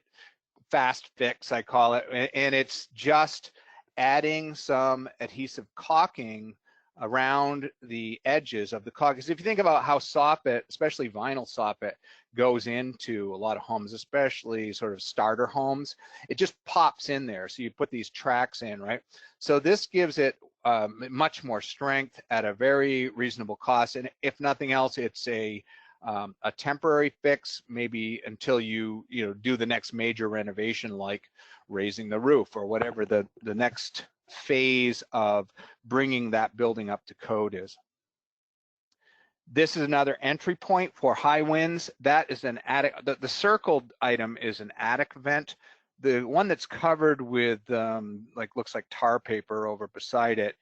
fast fix, I call it, and it's just adding some adhesive caulking around the edges of the caulk. Because if you think about how soffit, especially vinyl soffit, goes into a lot of homes, especially sort of starter homes, it just pops in there. So you put these tracks in, right? So this gives it much more strength at a very reasonable cost. And if nothing else, it's a temporary fix, maybe until you do the next major renovation, like raising the roof or whatever the next phase of bringing that building up to code is. This is another entry point for high winds. That is an attic. The circled item is an attic vent. The one that's covered with looks like tar paper over beside it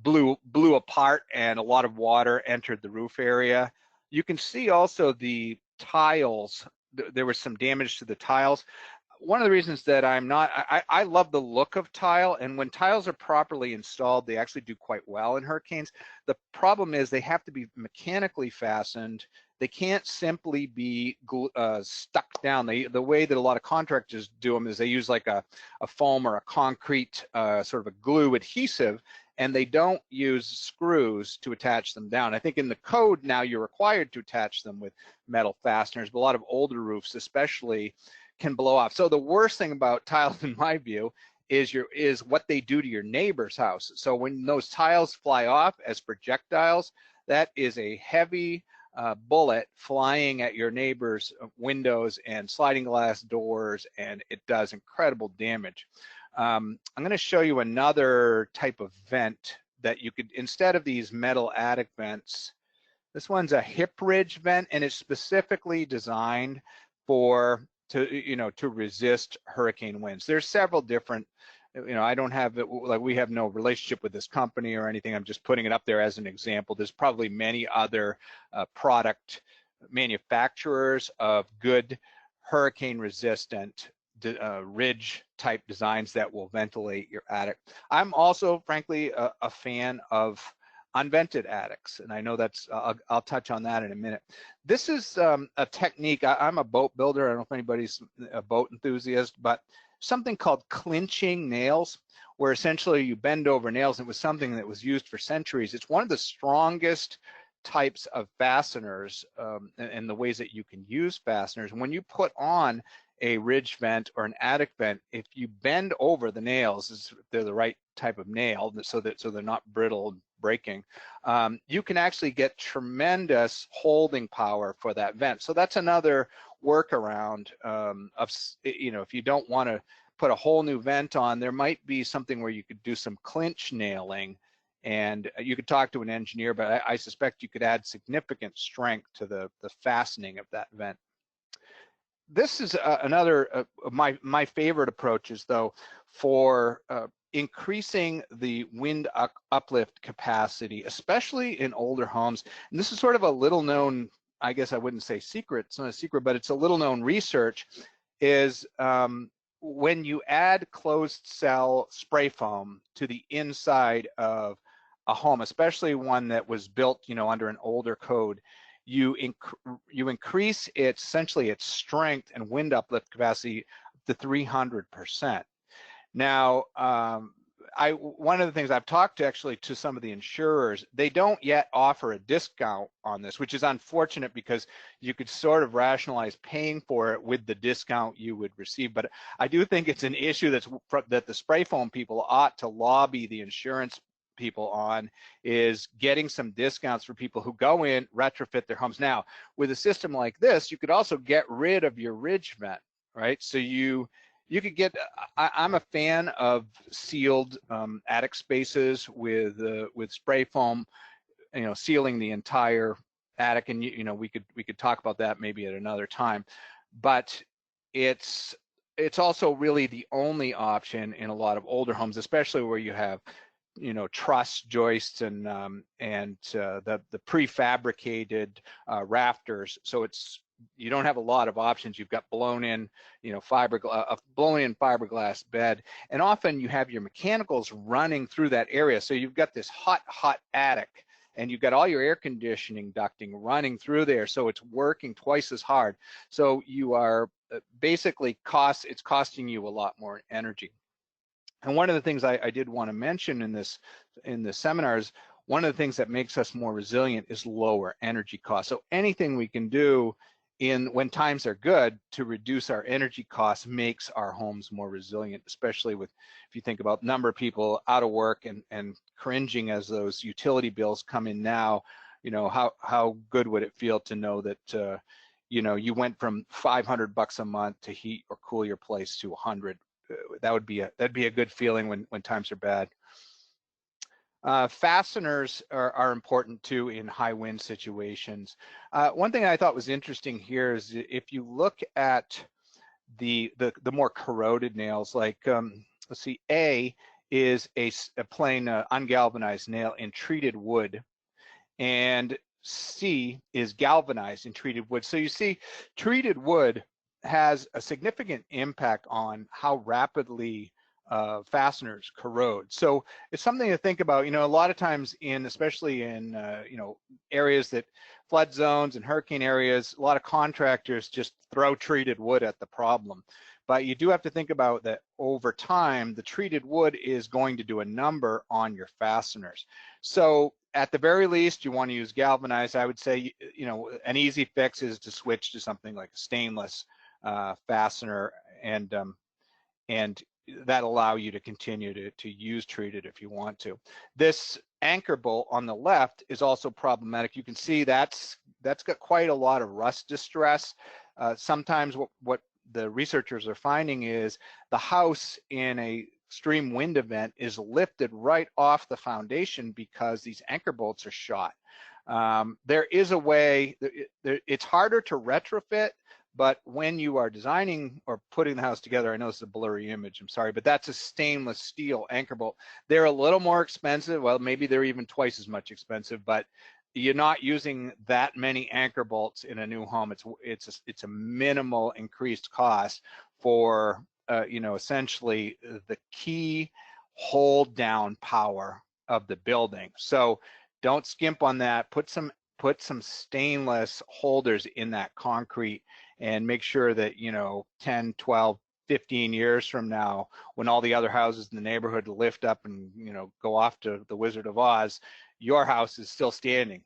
blew apart, and a lot of water entered the roof area. You can see also the tiles. There was some damage to the tiles. One of the reasons that I love the look of tile, and when tiles are properly installed, they actually do quite well in hurricanes. The problem is they have to be mechanically fastened. They can't simply be stuck down. The way that a lot of contractors do them is they use like a foam or a concrete sort of a glue adhesive, and they don't use screws to attach them down. I think in the code now you're required to attach them with metal fasteners, but a lot of older roofs especially can blow off. So the worst thing about tiles, in my view, is what they do to your neighbor's house. So when those tiles fly off as projectiles, that is a heavy bullet flying at your neighbor's windows and sliding glass doors, and it does incredible damage. I'm going to show you another type of vent that you could, instead of these metal attic vents, this one's a hip ridge vent, and it's specifically designed to resist hurricane winds. There's several different, I don't have it, like, we have no relationship with this company or anything. I'm just putting it up there as an example. There's probably many other product manufacturers of good hurricane resistant ridge type designs that will ventilate your attic. I'm also, frankly, a fan of unvented attics, and I know that's, I'll touch on that in a minute. This is a technique. I'm a boat builder. I don't know if anybody's a boat enthusiast, but something called clinching nails, where essentially you bend over nails. It was something that was used for centuries. It's one of the strongest types of fasteners and the ways that you can use fasteners. When you put on a ridge vent or an attic vent, if you bend over the nails, if they're the right type of nail, so they're not brittle and breaking, you can actually get tremendous holding power for that vent. So that's another workaround if you don't want to put a whole new vent on, there might be something where you could do some clinch nailing, and you could talk to an engineer, but I suspect you could add significant strength to the fastening of that vent. This is another of my favorite approaches, though, for increasing the wind uplift capacity, especially in older homes. And this is sort of a little known, I guess I wouldn't say secret, it's not a secret, but it's a little known research, is when you add closed cell spray foam to the inside of a home, especially one that was built, under an older code, you increase essentially its strength and wind uplift capacity to 300%. Now, one of the things I've talked to some of the insurers, they don't yet offer a discount on this, which is unfortunate because you could sort of rationalize paying for it with the discount you would receive. But I do think it's an issue that the spray foam people ought to lobby the insurance people on is getting some discounts for people who go in, retrofit their homes. Now, with a system like this, you could also get rid of your ridge vent, right? So you could get, I'm a fan of sealed attic spaces with spray foam, sealing the entire attic, and we could talk about that maybe at another time. But it's also really the only option in a lot of older homes, especially where you have truss joists and the prefabricated rafters. So you don't have a lot of options. You've got blown in fiberglass bed, and often you have your mechanicals running through that area. So you've got this hot attic, and you've got all your air conditioning ducting running through there, so it's working twice as hard. So you are basically it's costing you a lot more energy. And one of the things I did want to mention in the seminars, one of the things that makes us more resilient is lower energy costs. So anything we can do when times are good to reduce our energy costs makes our homes more resilient, especially if you think about number of people out of work and cringing as those utility bills come in now. How good would it feel to know that you went from $500 a month to heat or cool your place to $100. That'd be a good feeling when times are bad. Fasteners are important too in high wind situations. One thing I thought was interesting here is if you look at the more corroded nails, like let's see, A is a plain ungalvanized nail in treated wood, and C is galvanized in treated wood. So you see, treated wood has a significant impact on how rapidly fasteners corrode. So it's something to think about. A lot of times especially in areas that flood zones and hurricane areas, a lot of contractors just throw treated wood at the problem. But you do have to think about that over time, the treated wood is going to do a number on your fasteners. So at the very least, you want to use galvanized. I would say, an easy fix is to switch to something like a stainless fastener, and that allow you to continue to use treated if you want to. This anchor bolt on the left is also problematic. You can see that's got quite a lot of rust distress. Sometimes what the researchers are finding is the house in a extreme wind event is lifted right off the foundation because these anchor bolts are shot. There is a way, it's harder to retrofit, but when you are designing or putting the house together, I know it's a blurry image, I'm sorry, but that's a stainless steel anchor bolt. They're a little more expensive. Well, maybe they're even twice as much expensive, but you're not using that many anchor bolts in a new home. It's a minimal increased cost for essentially the key hold down power of the building. So don't skimp on that. Put some stainless holders in that concrete, and make sure that 10, 12, 15 years from now, when all the other houses in the neighborhood lift up and go off to the Wizard of Oz, your house is still standing.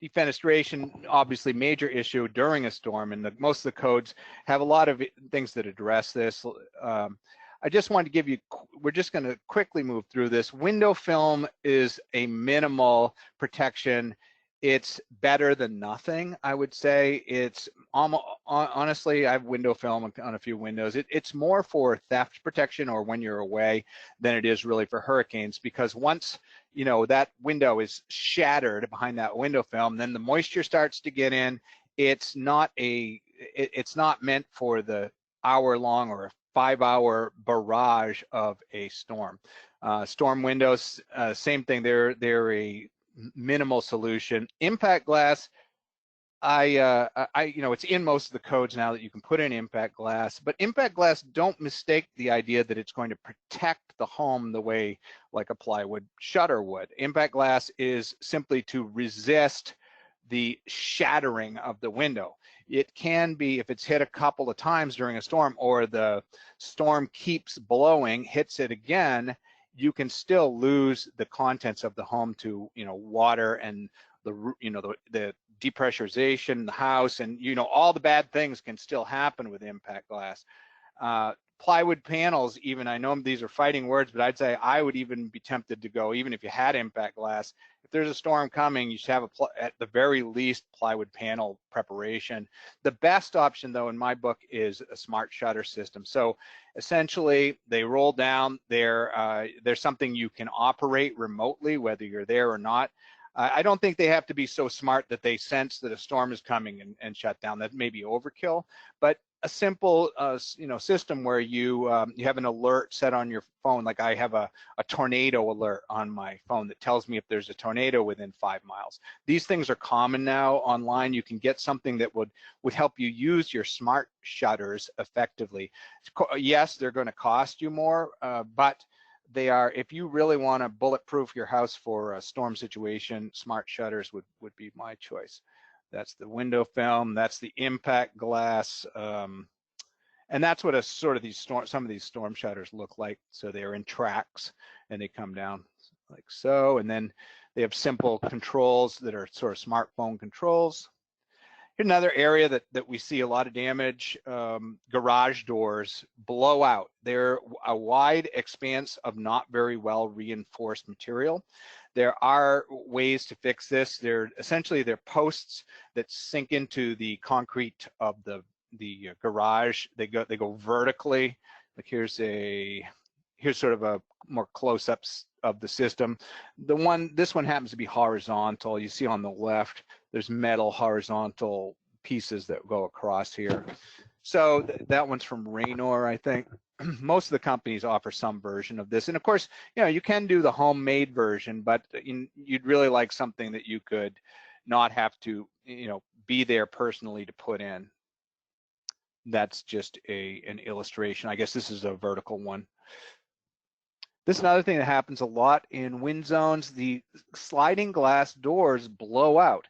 Defenestration, obviously major issue during a storm, and most of the codes have a lot of things that address this. I just wanted to give you, we're just going to quickly move through this. Window film is a minimal protection. It's better than nothing, I would say. It's almost, honestly, I have window film on a few windows. It's more for theft protection or when you're away than it is really for hurricanes, because once that window is shattered behind that window film, then the moisture starts to get in. It's not meant for the hour-long or 5-hour barrage of a storm. Storm windows, same thing. They're a minimal solution. Impact glass, it's in most of the codes now that you can put in impact glass, but impact glass, don't mistake the idea that it's going to protect the home the way like a plywood shutter would. Impact glass is simply to resist the shattering of the window. It can be, if it's hit a couple of times during a storm, or the storm keeps blowing, hits it again, you can still lose the contents of the home to water and the depressurization, the house, and all the bad things can still happen with impact glass. plywood panels, even, I know these are fighting words, but I'd say I would even be tempted to go, even if you had impact glass, if there's a storm coming, you should have at the very least plywood panel preparation. The best option, though, in my book, is a smart shutter system. So essentially, they roll down. There's something you can operate remotely, whether you're there or not. I don't think they have to be so smart that they sense that a storm is coming and shut down. That may be overkill, but a simple system where you have an alert set on your phone, like I have a tornado alert on my phone that tells me if there's a tornado within 5 miles. These things are common now online. You can get something that would help you use your smart shutters effectively. Yes, they're going to cost you more, but they are, if you really want to bulletproof your house for a storm situation, smart shutters would be my choice. That's the window film, that's the impact glass, and that's what some of these storm shutters look like. So they're in tracks and they come down like so, and then they have simple controls that are sort of smartphone controls. Here's another area that we see a lot of damage. Garage doors blow out. They're a wide expanse of not very well reinforced material. There are ways to fix this. They're posts that sink into the concrete of the garage. They go vertically. Like here's sort of a more close-ups of the system. This one happens to be horizontal. You see on the left, there's metal horizontal pieces that go across here. So that one's from Raynor, I think. Most of the companies offer some version of this. And of course, you can do the homemade version, but you'd really like something that you could not have to, be there personally to put in. That's just an illustration. I guess this is a vertical one. This is another thing that happens a lot in wind zones. The sliding glass doors blow out.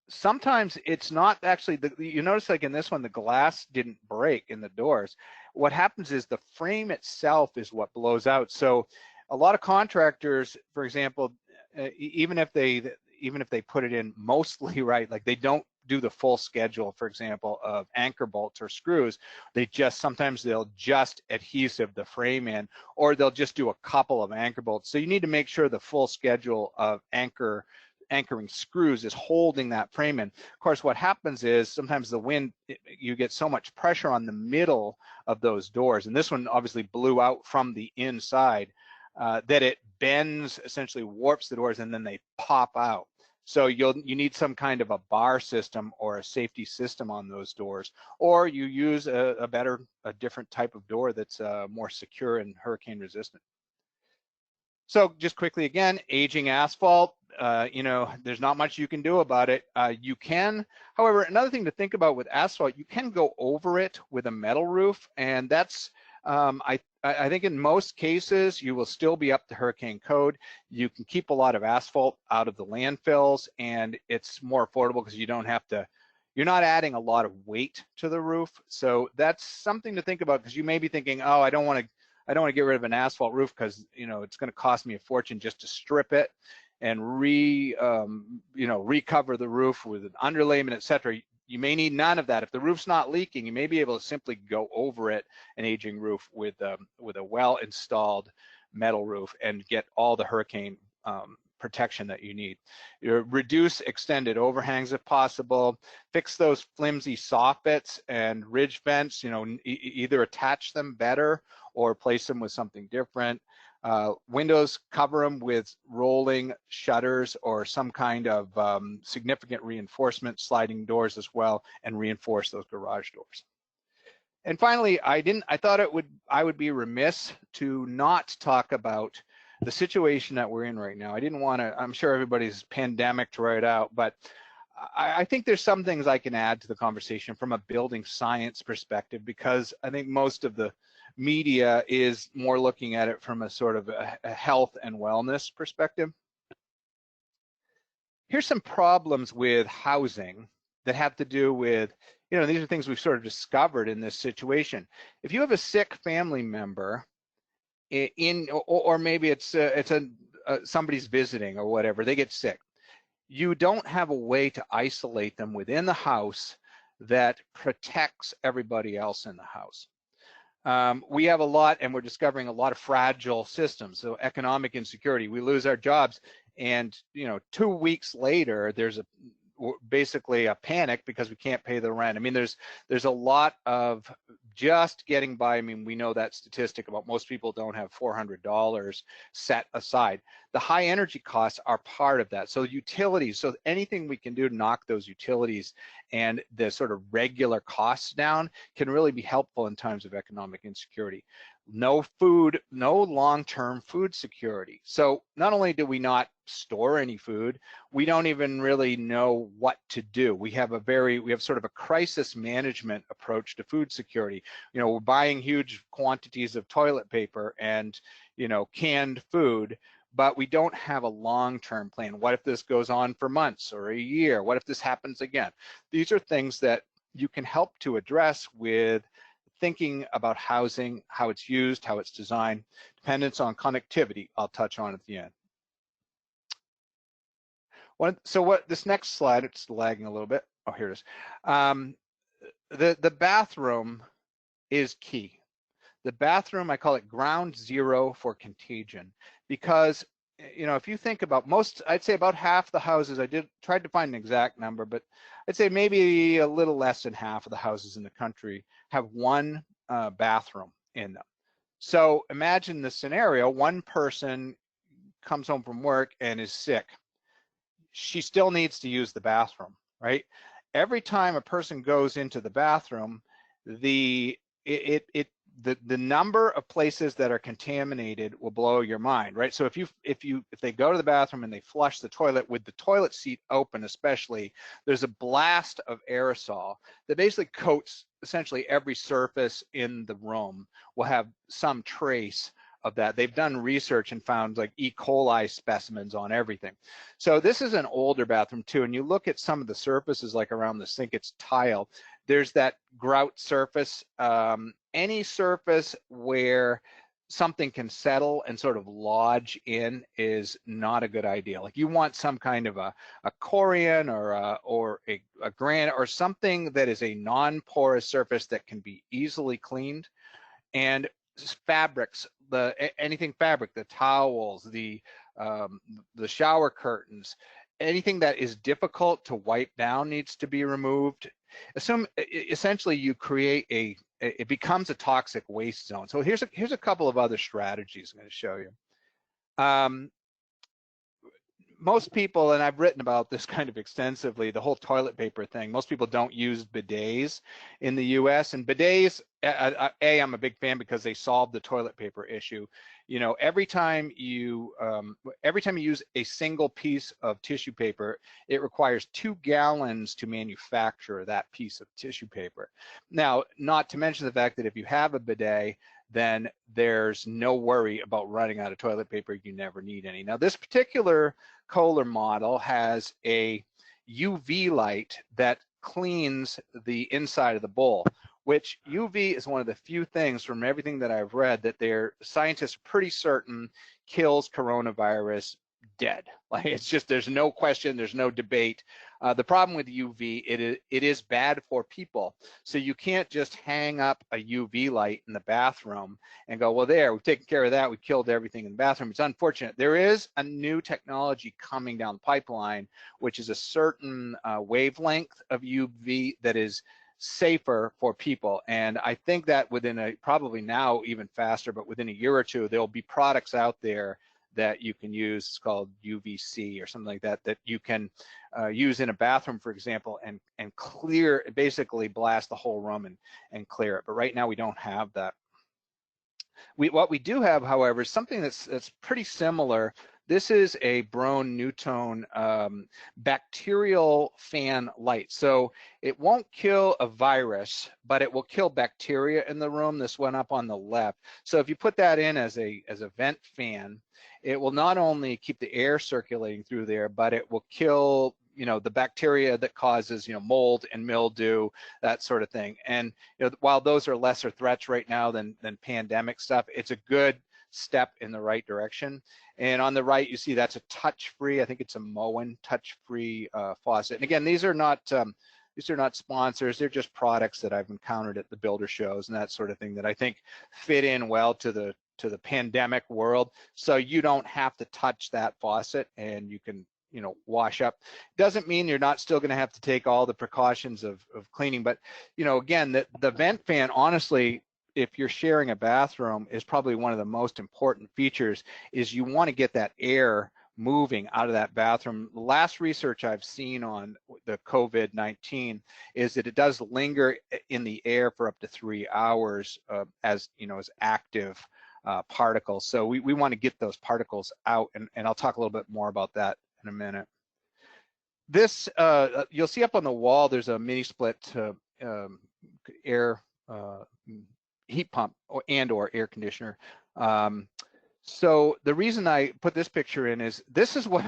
Sometimes it's not actually, you notice like in this one, the glass didn't break in the doors. What happens is the frame itself is what blows out. So a lot of contractors, for example, even if they put it in mostly right, like they don't do the full schedule, for example, of anchor bolts or screws, sometimes they'll just adhesive the frame in, or they'll just do a couple of anchor bolts. So you need to make sure the full schedule of anchoring screws is holding that frame in. Of course, what happens is sometimes the wind, you get so much pressure on the middle of those doors, and this one obviously blew out from the inside, that it bends, essentially warps the doors, and then they pop out. So you need some kind of a bar system or a safety system on those doors, or you use a different type of door that's more secure and hurricane resistant. So just quickly again, aging asphalt, there's not much you can do about it. You can, however, another thing to think about with asphalt, you can go over it with a metal roof, and that's, I think in most cases, you will still be up to hurricane code. You can keep a lot of asphalt out of the landfills, and it's more affordable because you're not adding a lot of weight to the roof. So that's something to think about, because you may be thinking, oh, I don't want to get rid of an asphalt roof because it's going to cost me a fortune just to strip it and recover the roof with an underlayment, etc. You may need none of that. If the roof's not leaking, you may be able to simply go over it, an aging roof, with a well-installed metal roof, and get all the hurricane protection that you need. Reduce extended overhangs if possible. Fix those flimsy soffits and ridge vents. Either attach them better or replace them with something different. Windows, cover them with rolling shutters or some kind of significant reinforcement, sliding doors as well, and reinforce those garage doors. And finally, I thought I would be remiss to not talk about the situation that we're in right now. I didn't want to, I'm sure everybody's pandemic to write out, but I think there's some things I can add to the conversation from a building science perspective, because I think most of the media is more looking at it from a sort of a health and wellness perspective. Here's some problems with housing that have to do with, these are things we've sort of discovered in this situation. If you have a sick family member or maybe it's somebody's visiting or whatever, they get sick, you don't have a way to isolate them within the house that protects everybody else in the house. We have a lot, and we're discovering a lot of fragile systems. So economic insecurity, we lose our jobs, and 2 weeks later, there's basically a panic because we can't pay the rent. I mean, there's a lot of just getting by. I mean, we know that statistic about most people don't have $400 set aside. The high energy costs are part of that. So utilities, so anything we can do to knock those utilities and the sort of regular costs down can really be helpful in times of economic insecurity. No food, no long-term food security. So not only do we not store any food, we don't even really know what to do. We have sort of a crisis management approach to food security. We're buying huge quantities of toilet paper and, canned food, but we don't have a long-term plan. What if this goes on for months or a year? What if this happens again? These are things that you can help to address with thinking about housing, how it's used, how it's designed, dependence on connectivity, I'll touch on at the end. This next slide, it's lagging a little bit. Oh, here it is. The bathroom is key. The bathroom, I call it ground zero for contagion, because if you think about I'd say about half the houses, tried to find an exact number, but I'd say maybe a little less than half of the houses in the country have one bathroom in them. So imagine the scenario, one person comes home from work and is sick. She still needs to use the bathroom, right? Every time a person goes into the bathroom, the number of places that are contaminated will blow your mind, right? So if they go to the bathroom and they flush the toilet with the toilet seat open, especially, there's a blast of aerosol that basically coats essentially every surface in the room. Will have some trace of that. They've done research and found like E. coli specimens on everything. So this is an older bathroom too, and you look at some of the surfaces like around the sink, it's tile. There's that grout surface. Any surface where something can settle and sort of lodge in is not a good idea. Like you want some kind of a corian or a granite or something that is a non-porous surface that can be easily cleaned. And fabrics, anything fabric, the towels, the shower curtains, anything that is difficult to wipe down needs to be removed. Essentially you create it becomes a toxic waste zone. So here's a couple of other strategies I'm going to show you. Most people, and I've written about this kind of extensively, the whole toilet paper thing, most people don't use bidets in the US, and bidets, I'm a big fan because they solve the toilet paper issue. Every time you use a single piece of tissue paper, it requires 2 gallons to manufacture that piece of tissue paper. Now, not to mention the fact that if you have a bidet, then there's no worry about running out of toilet paper. You never need any. Now, this particular Kohler model has a UV light that cleans the inside of the bowl, which UV is one of the few things from everything that I've read that scientists are pretty certain kills coronavirus dead. Like it's just, there's no question, there's no debate. The problem with UV, it is bad for people. So you can't just hang up a UV light in the bathroom and go, well, there, we've taken care of that, we killed everything in the bathroom. It's unfortunate. There is a new technology coming down the pipeline, which is a certain wavelength of UV that is safer for people. And I think that within probably now even faster, but within a year or two, there'll be products out there that you can use. It's called UVC or something like that, that you can use in a bathroom, for example, and clear, basically blast the whole room and clear it. But right now we don't have that. What we do have, however, is something that's pretty similar. This is a Brown-Newton bacterial fan light. So it won't kill a virus, but it will kill bacteria in the room. This one up on the left. So if you put that in as a vent fan, it will not only keep the air circulating through there, but it will kill the bacteria that causes mold and mildew, that sort of thing. And while those are lesser threats right now than pandemic stuff, it's a good step in the right direction. And on the right, you see that's a touch-free, I think it's a Moen touch-free faucet. And again, these are not These are not sponsors, they're just products that I've encountered at the builder shows and that sort of thing that I think fit in well to the pandemic world. So you don't have to touch that faucet and you can, you know, wash up. Doesn't mean you're not still going to have to take all the precautions of cleaning, but you know, again, the vent fan, honestly, if you're sharing a bathroom, is probably one of the most important features. Is you want to get that air moving out of that bathroom. The last research I've seen on the COVID-19 is that it does linger in the air for up to 3 hours as, you know, as active particles. So we want to get those particles out, and I'll talk a little bit more about that in a minute. This, you'll see up on the wall, there's a mini split air heat pump or air conditioner. So the reason I put this picture in is this is what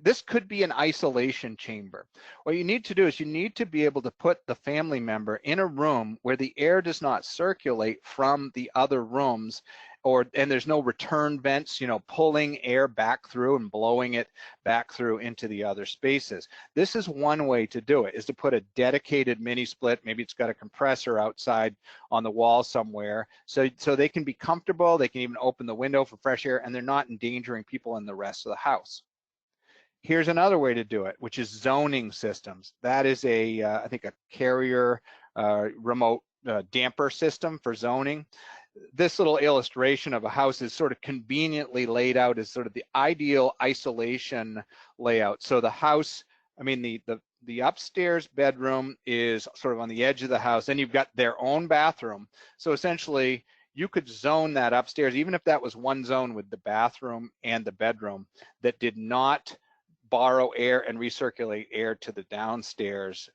this could be an isolation chamber. What you need to do is you need to be able to put the family member in a room where the air does not circulate from the other rooms, and there's no return vents, you know, pulling air back through and blowing it back through into the other spaces. This is one way to do it, is to put a dedicated mini split. Maybe it's got a compressor outside on the wall somewhere, so they can be comfortable. They can even open the window for fresh air, and they're not endangering people in the rest of the house. Here's another way to do it, which is zoning systems. That is I think a Carrier remote damper system for zoning. This little illustration of a house is sort of conveniently laid out as sort of the ideal isolation layout. So the house, I mean, the upstairs bedroom is sort of on the edge of the house. Then you've got their own bathroom. So essentially, you could zone that upstairs, even if that was one zone with the bathroom and the bedroom that did not borrow air and recirculate air to the downstairs.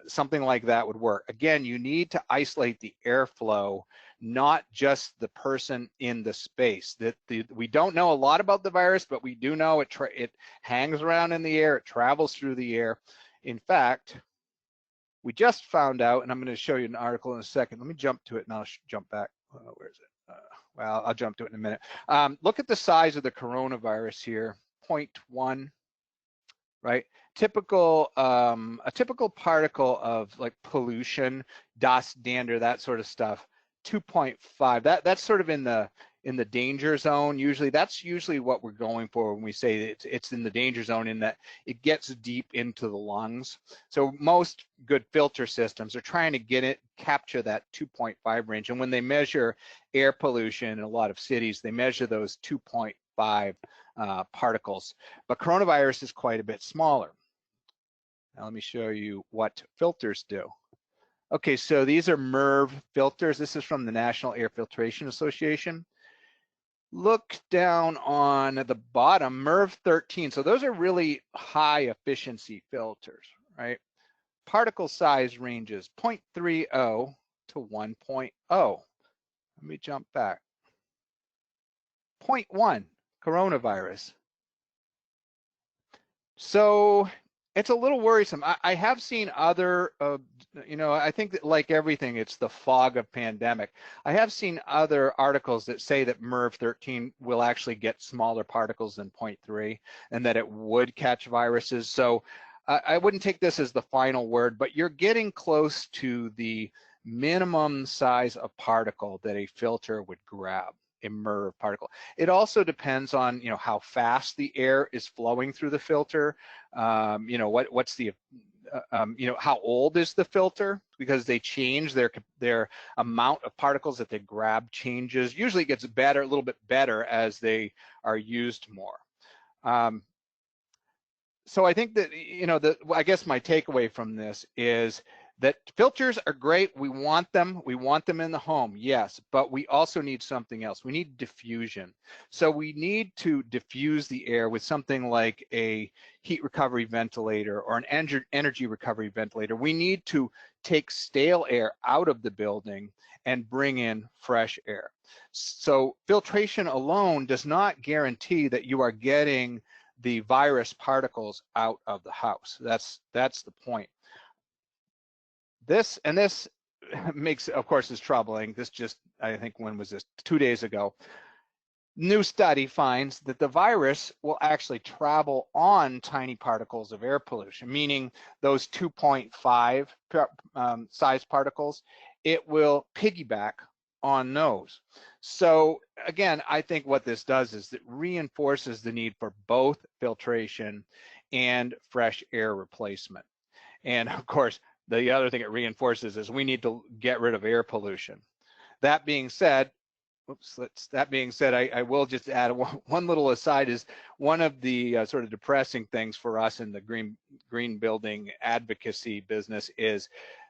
Something like that would work. Again, you need to isolate the airflow, not just the person in the space. We don't know a lot about the virus, but we do know it hangs around in the air, it travels through the air. In fact, we just found out, and I'm going to show you an article in a second. Let me jump to it and I'll jump back. Where is it? Well, I'll jump to it in a minute. Look at the size of the coronavirus here, 0.1. Right, a typical particle of like pollution, dust, dander, that sort of stuff, 2.5. That's sort of in the danger zone. That's usually what we're going for when we say it's in the danger zone, in that it gets deep into the lungs. So most good filter systems are trying to capture that 2.5 range. And when they measure air pollution in a lot of cities, they measure those 2.5 particles, but coronavirus is quite a bit smaller. Now let me show you what filters do. Okay, so these are MERV filters. This is from the National Air Filtration Association. Look down on the bottom, MERV 13. So those are really high efficiency filters, right? Particle size ranges 0.30 to 1.0. Let me jump back. 0.1. Coronavirus. So it's a little worrisome. I have seen other, you know, I think that like everything, it's the fog of pandemic. I have seen other articles that say that MERV 13 will actually get smaller particles than 0.3 and that it would catch viruses. So I wouldn't take this as the final word, but you're getting close to the minimum size of particle that a filter would grab. A MERV particle. It also depends on, you know, how fast the air is flowing through the filter. You know, what's the, you know, how old is the filter, because they change their amount of particles that they grab changes. Usually it gets better, a little bit better as they are used more. So I think that, you know, I guess my takeaway from this is that filters are great. We want them in the home, yes, but we also need something else. We need diffusion. So we need to diffuse the air with something like a heat recovery ventilator or an energy recovery ventilator. We need to take stale air out of the building and bring in fresh air. So filtration alone does not guarantee that you are getting the virus particles out of the house. That's the point. This makes, of course, is troubling. This just, I think, when was this? 2 days ago. New study finds that the virus will actually travel on tiny particles of air pollution, meaning those 2.5 size particles. It will piggyback on those. So again, I think what this does is it reinforces the need for both filtration and fresh air replacement. And of course, the other thing it reinforces is we need to get rid of air pollution. That being said, I will just add one little aside. Is one of the sort of depressing things for us in the green building advocacy business is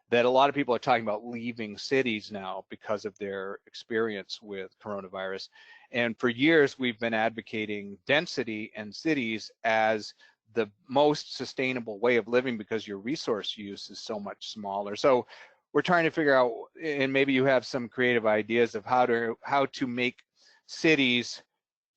that a lot of people are talking about leaving cities now because of their experience with coronavirus. And for years, we've been advocating density in cities as the most sustainable way of living because your resource use is so much smaller. So we're trying to figure out, and maybe you have some creative ideas of how to make cities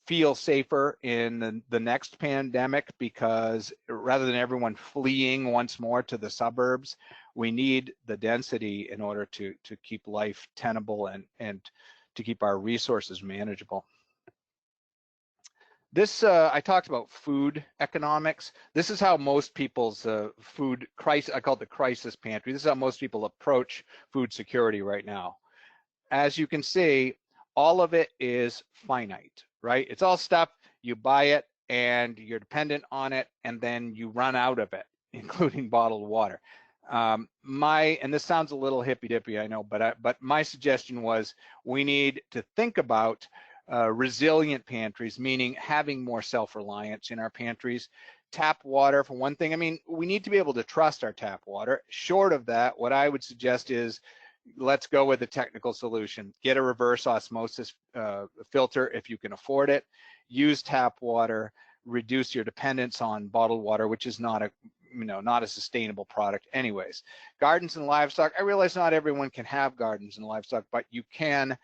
feel safer in the next pandemic, because rather than everyone fleeing once more to the suburbs, we need the density in order to keep life tenable and to keep our resources manageable. This, I talked about food economics. This is how most people's food crisis, I call it the crisis pantry. This is how most people approach food security right now. As you can see, all of it is finite, right? It's all stuff, you buy it and you're dependent on it, and then you run out of it, including bottled water. And this sounds a little hippy-dippy, I know, but my suggestion was we need to think about resilient pantries, meaning having more self-reliance in our pantries. Tap water, for one thing. I mean, we need to be able to trust our tap water. Short of that, what I would suggest is let's go with a technical solution. Get a reverse osmosis filter if you can afford it. Use tap water. Reduce your dependence on bottled water, which is not a sustainable product anyways. Gardens and livestock. I realize not everyone can have gardens and livestock, but you can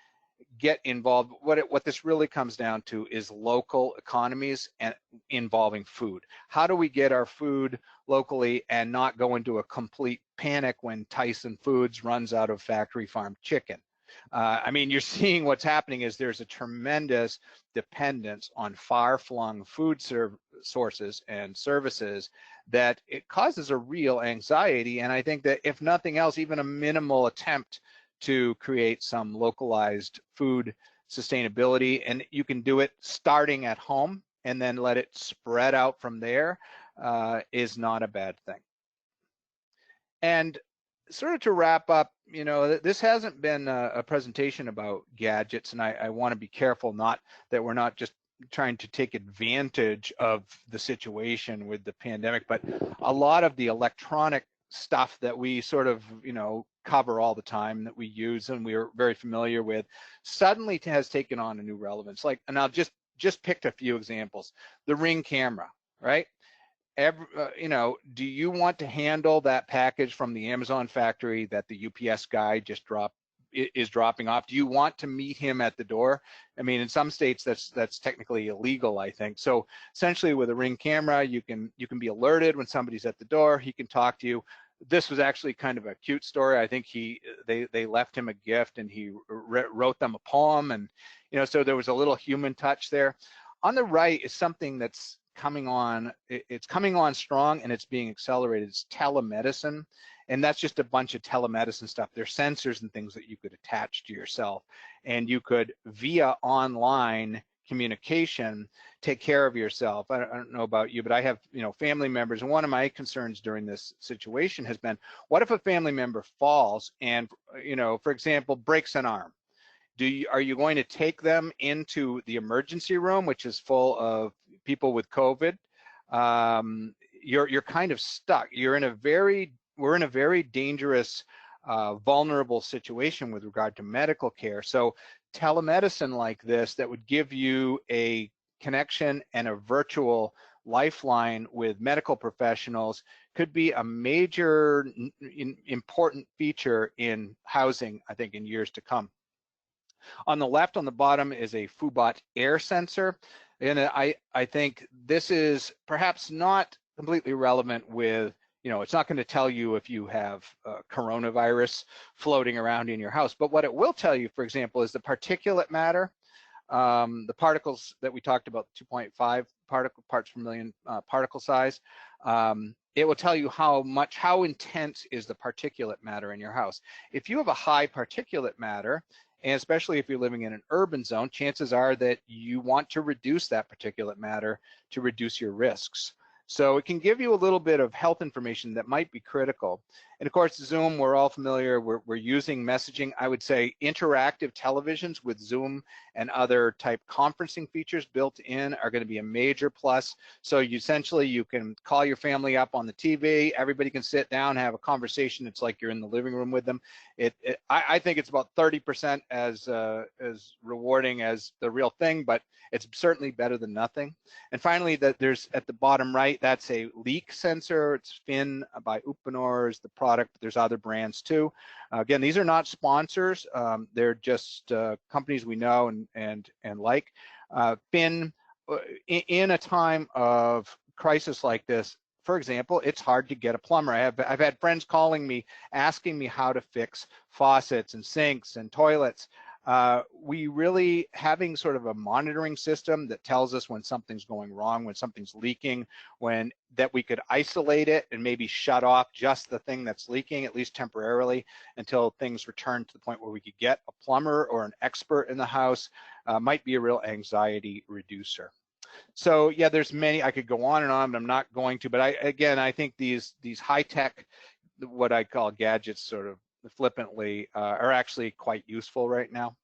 get involved. What this really comes down to is local economies and involving food. How do we get our food locally and not go into a complete panic when Tyson Foods runs out of factory farmed chicken? I mean, you're seeing what's happening is there's a tremendous dependence on far-flung food sources and services that it causes a real anxiety. And I think that if nothing else, even a minimal attempt to create some localized food sustainability, and you can do it starting at home and then let it spread out from there, is not a bad thing. And sort of to wrap up, this hasn't been a presentation about gadgets, and I want to be careful that we're not just trying to take advantage of the situation with the pandemic, but a lot of the electronic stuff that we sort of, cover all the time, that we use and we're very familiar with, suddenly has taken on a new relevance. And I'll just picked a few examples. The Ring camera, right? Do you want to handle that package from the Amazon factory that the UPS guy is dropping off? Do you want to meet him at the door? I mean, in some states that's technically illegal, I think. So essentially with a Ring camera, you can be alerted when somebody's at the door. He can talk to you. This was actually kind of a cute story. I think they left him a gift and he wrote them a poem, and so there was a little human touch there. On the right is something that's coming on. It's coming on strong and it's being accelerated. It's telemedicine, and that's just a bunch of telemedicine stuff. There's sensors and things that you could attach to yourself, and you could, via online communication, take care of yourself. I don't know about you, but I have family members, and one of my concerns during this situation has been, what if a family member falls and for example breaks an arm? Are you going to take them into the emergency room, which is full of people with COVID? You're kind of stuck. We're in a very dangerous, vulnerable situation with regard to medical care. So telemedicine like this, that would give you a connection and a virtual lifeline with medical professionals, could be a major important feature in housing, I think, in years to come. On the left, on the bottom, is a Fubot air sensor. And I think this is perhaps not completely relevant with, it's not going to tell you if you have coronavirus floating around in your house. But what it will tell you, for example, is the particulate matter the particles that we talked about, 2.5 parts per million particle size. It will tell you how intense is the particulate matter in your house. If you have a high particulate matter, and especially if you're living in an urban zone, chances are that you want to reduce that particulate matter to reduce your risks. So it can give you a little bit of health information that might be critical. And of course, Zoom, we're all familiar, we're using messaging. I would say interactive televisions with Zoom and other type conferencing features built in are going to be a major plus. So essentially you can call your family up on the TV, everybody can sit down, have a conversation. It's like you're in the living room with them. I think it's about 30% as rewarding as the real thing, but it's certainly better than nothing. And finally, there's at the bottom right, that's a leak sensor. It's Fin by Uponor is the product. There's other brands too. Again, these are not sponsors. They're just companies we know and like. Fin, in a time of crisis like this, for example, it's hard to get a plumber. I've had friends calling me, asking me how to fix faucets and sinks and toilets. We really having sort of a monitoring system that tells us when something's going wrong, when something's leaking, that we could isolate it and maybe shut off just the thing that's leaking, at least temporarily, until things return to the point where we could get a plumber or an expert in the house, might be a real anxiety reducer. So yeah, there's many, I could go on and on, but I'm not going to. But I think these high-tech, what I call gadgets, sort of flippantly, are actually quite useful right now.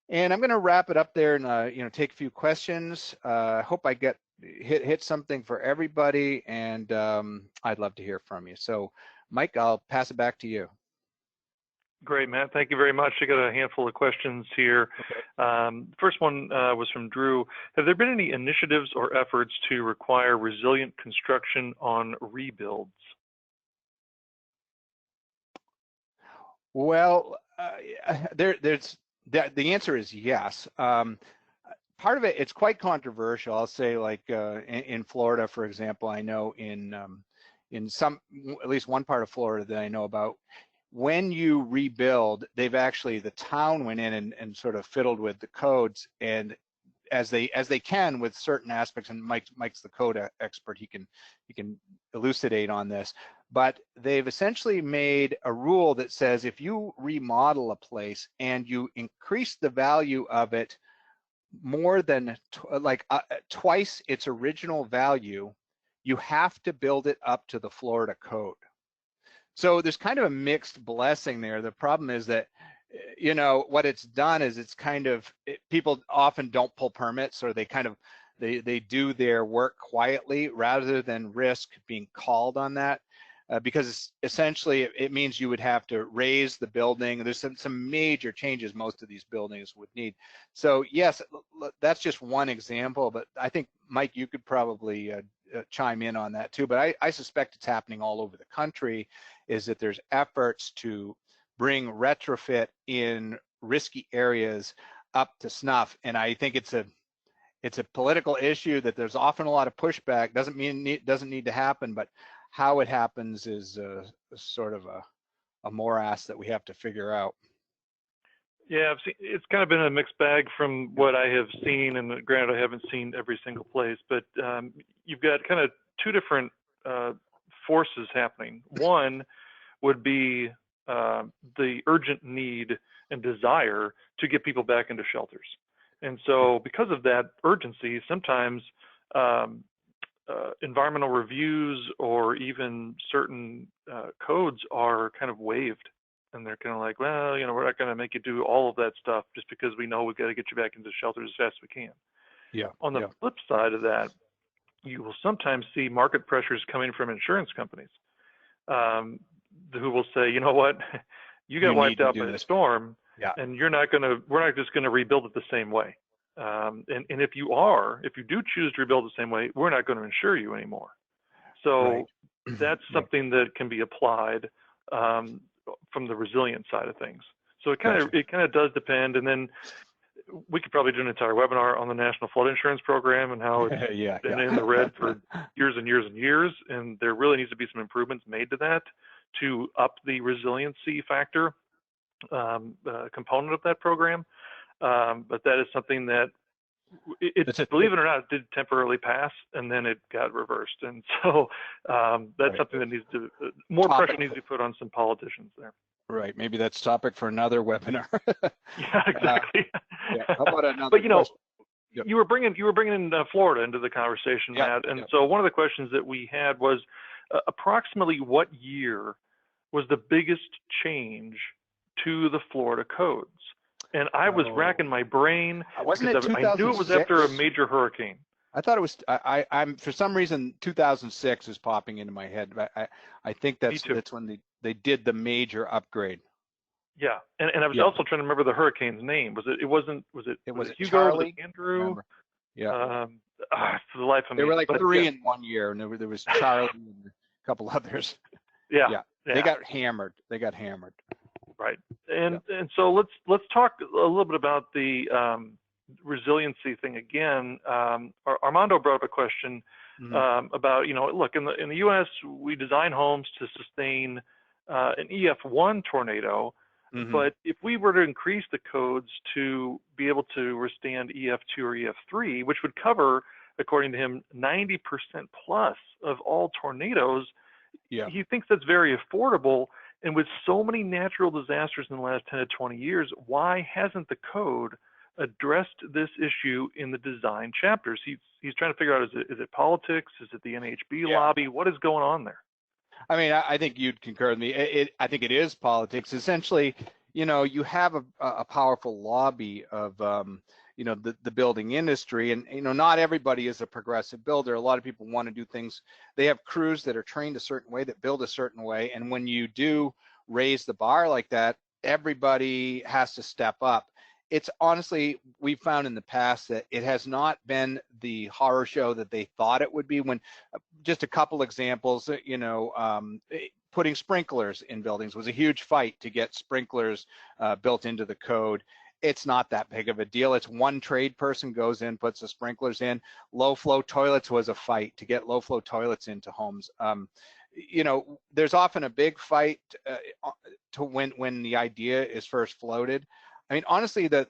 And I'm going to wrap it up there and take a few questions. I hope I hit something for everybody, and I'd love to hear from you. So Mike, I'll pass it back to you. Great, Matt. Thank you very much. I got a handful of questions here. Okay. First one was from Drew. Have there been any initiatives or efforts to require resilient construction on rebuilds? Well, the answer is yes. Part of it, it's quite controversial. I'll say, like in Florida, for example, I know in at least one part of Florida that I know about, when you rebuild, the town went in and sort of fiddled with the codes, and as they can with certain aspects, and Mike's the code expert, he can elucidate on this, but they've essentially made a rule that says if you remodel a place and you increase the value of it more than twice its original value, you have to build it up to the Florida code. So there's kind of a mixed blessing there. The problem is that, what it's done is it's kind of, people often don't pull permits, or they do their work quietly rather than risk being called on that, because essentially it means you would have to raise the building. There's some major changes most of these buildings would need. So yes, that's just one example, but I think, Mike, you could probably chime in on that too, but I suspect it's happening all over the country, is that there's efforts to bring retrofit in risky areas up to snuff. And I think it's a political issue that there's often a lot of pushback. Doesn't mean it doesn't need to happen, but how it happens is sort of a morass that we have to figure out. Yeah, it's kind of been a mixed bag from what I have seen, and granted, I haven't seen every single place, but you've got kind of two different forces happening. One would be the urgent need and desire to get people back into shelters. And so because of that urgency, sometimes environmental reviews or even certain codes are kind of waived. And they're kind of like, well, we're not going to make you do all of that stuff just because we know we've got to get you back into shelters as fast as we can. Yeah. On the flip side of that, you will sometimes see market pressures coming from insurance companies who will say, you know what, you got wiped out by the storm, and we're not just going to rebuild it the same way. And if you do choose to rebuild the same way, we're not going to insure you anymore. So that's something that can be applied from the resilient side of things. So it kind of does depend. And then we could probably do an entire webinar on the National Flood Insurance Program and how it's been in the red for years and years and years. And there really needs to be some improvements made to that to up the resiliency factor component of that program. but that is something that believe it or not, it did temporarily pass, and then it got reversed. And so that's something that needs to, more pressure needs to be put on some politicians there. Right. Maybe that's topic for another webinar. Yeah, exactly. Yeah. How about another But question? Yep. You were bringing in Florida into the conversation, Matt. And so one of the questions that we had was approximately what year was the biggest change to the Florida codes? And I was racking my brain Wasn't it 2006? I knew it was after a major hurricane. I thought it was. I'm for some reason 2006 is popping into my head. But I think that's when they did the major upgrade. Yeah, and I was also trying to remember the hurricane's name. Was it Hugo? Charlie? Was it Andrew? Remember. Yeah. For the life of me. There were like three in one year, and there was Charlie and a couple others. Yeah. They got hammered. Right. And so let's talk a little bit about the resiliency thing again. Armando brought up a question about, look, in the U.S. we design homes to sustain an EF1 tornado, but if we were to increase the codes to be able to withstand EF2 or EF3, which would cover, according to him, 90% plus of all tornadoes, he thinks that's very affordable. And with so many natural disasters in the last 10 to 20 years, why hasn't the code addressed this issue in the design chapters? He's trying to figure out, is it politics? Is it the NHB lobby? What is going on there? I mean, I think you'd concur with me. I think it is politics. Essentially, you have a powerful lobby of, the building industry, and, not everybody is a progressive builder. A lot of people want to do things. They have crews that are trained a certain way, that build a certain way. And when you do raise the bar like that, everybody has to step up. It's honestly, we've found in the past that it has not been the horror show that they thought it would be. When just a couple examples, putting sprinklers in buildings was a huge fight to get sprinklers built into the code. It's not that big of a deal. It's one trade person goes in, puts the sprinklers in. Low flow toilets was a fight to get low flow toilets into homes. There's often a big fight to when the idea is first floated. I mean, honestly, the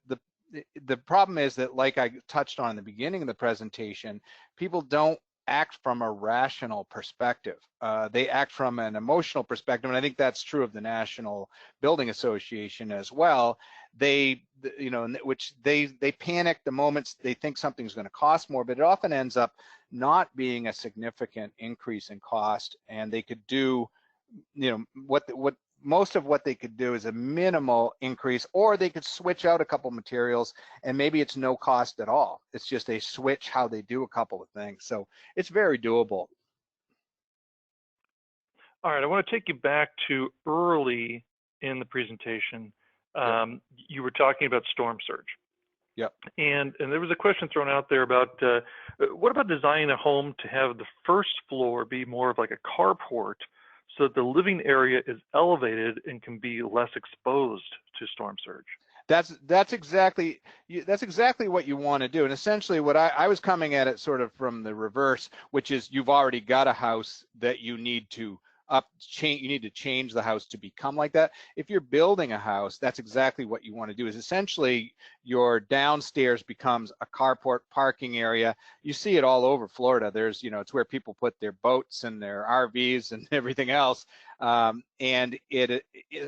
problem is that, like I touched on in the beginning of the presentation, people don't act from a rational perspective. They act from an emotional perspective, and I think that's true of the National Building Association as well. They panic the moment they think something's going to cost more, but it often ends up not being a significant increase in cost, and they could do, what most of what they could do is a minimal increase, or they could switch out a couple materials and maybe it's no cost at all. It's just a switch how they do a couple of things. So it's very doable. All right, I want to take you back to early in the presentation. You were talking about storm surge. Yep. And there was a question thrown out there about what about designing a home to have the first floor be more of like a carport, so that the living area is elevated and can be less exposed to storm surge? That's exactly what you want to do. And essentially what I was coming at it sort of from the reverse, which is you've already got a house that you need to you need to change the house to become like that. If you're building a house, that's exactly what you want to do. Is essentially your downstairs becomes a carport parking area. You see it all over Florida. There's, it's where people put their boats and their RVs and everything else. And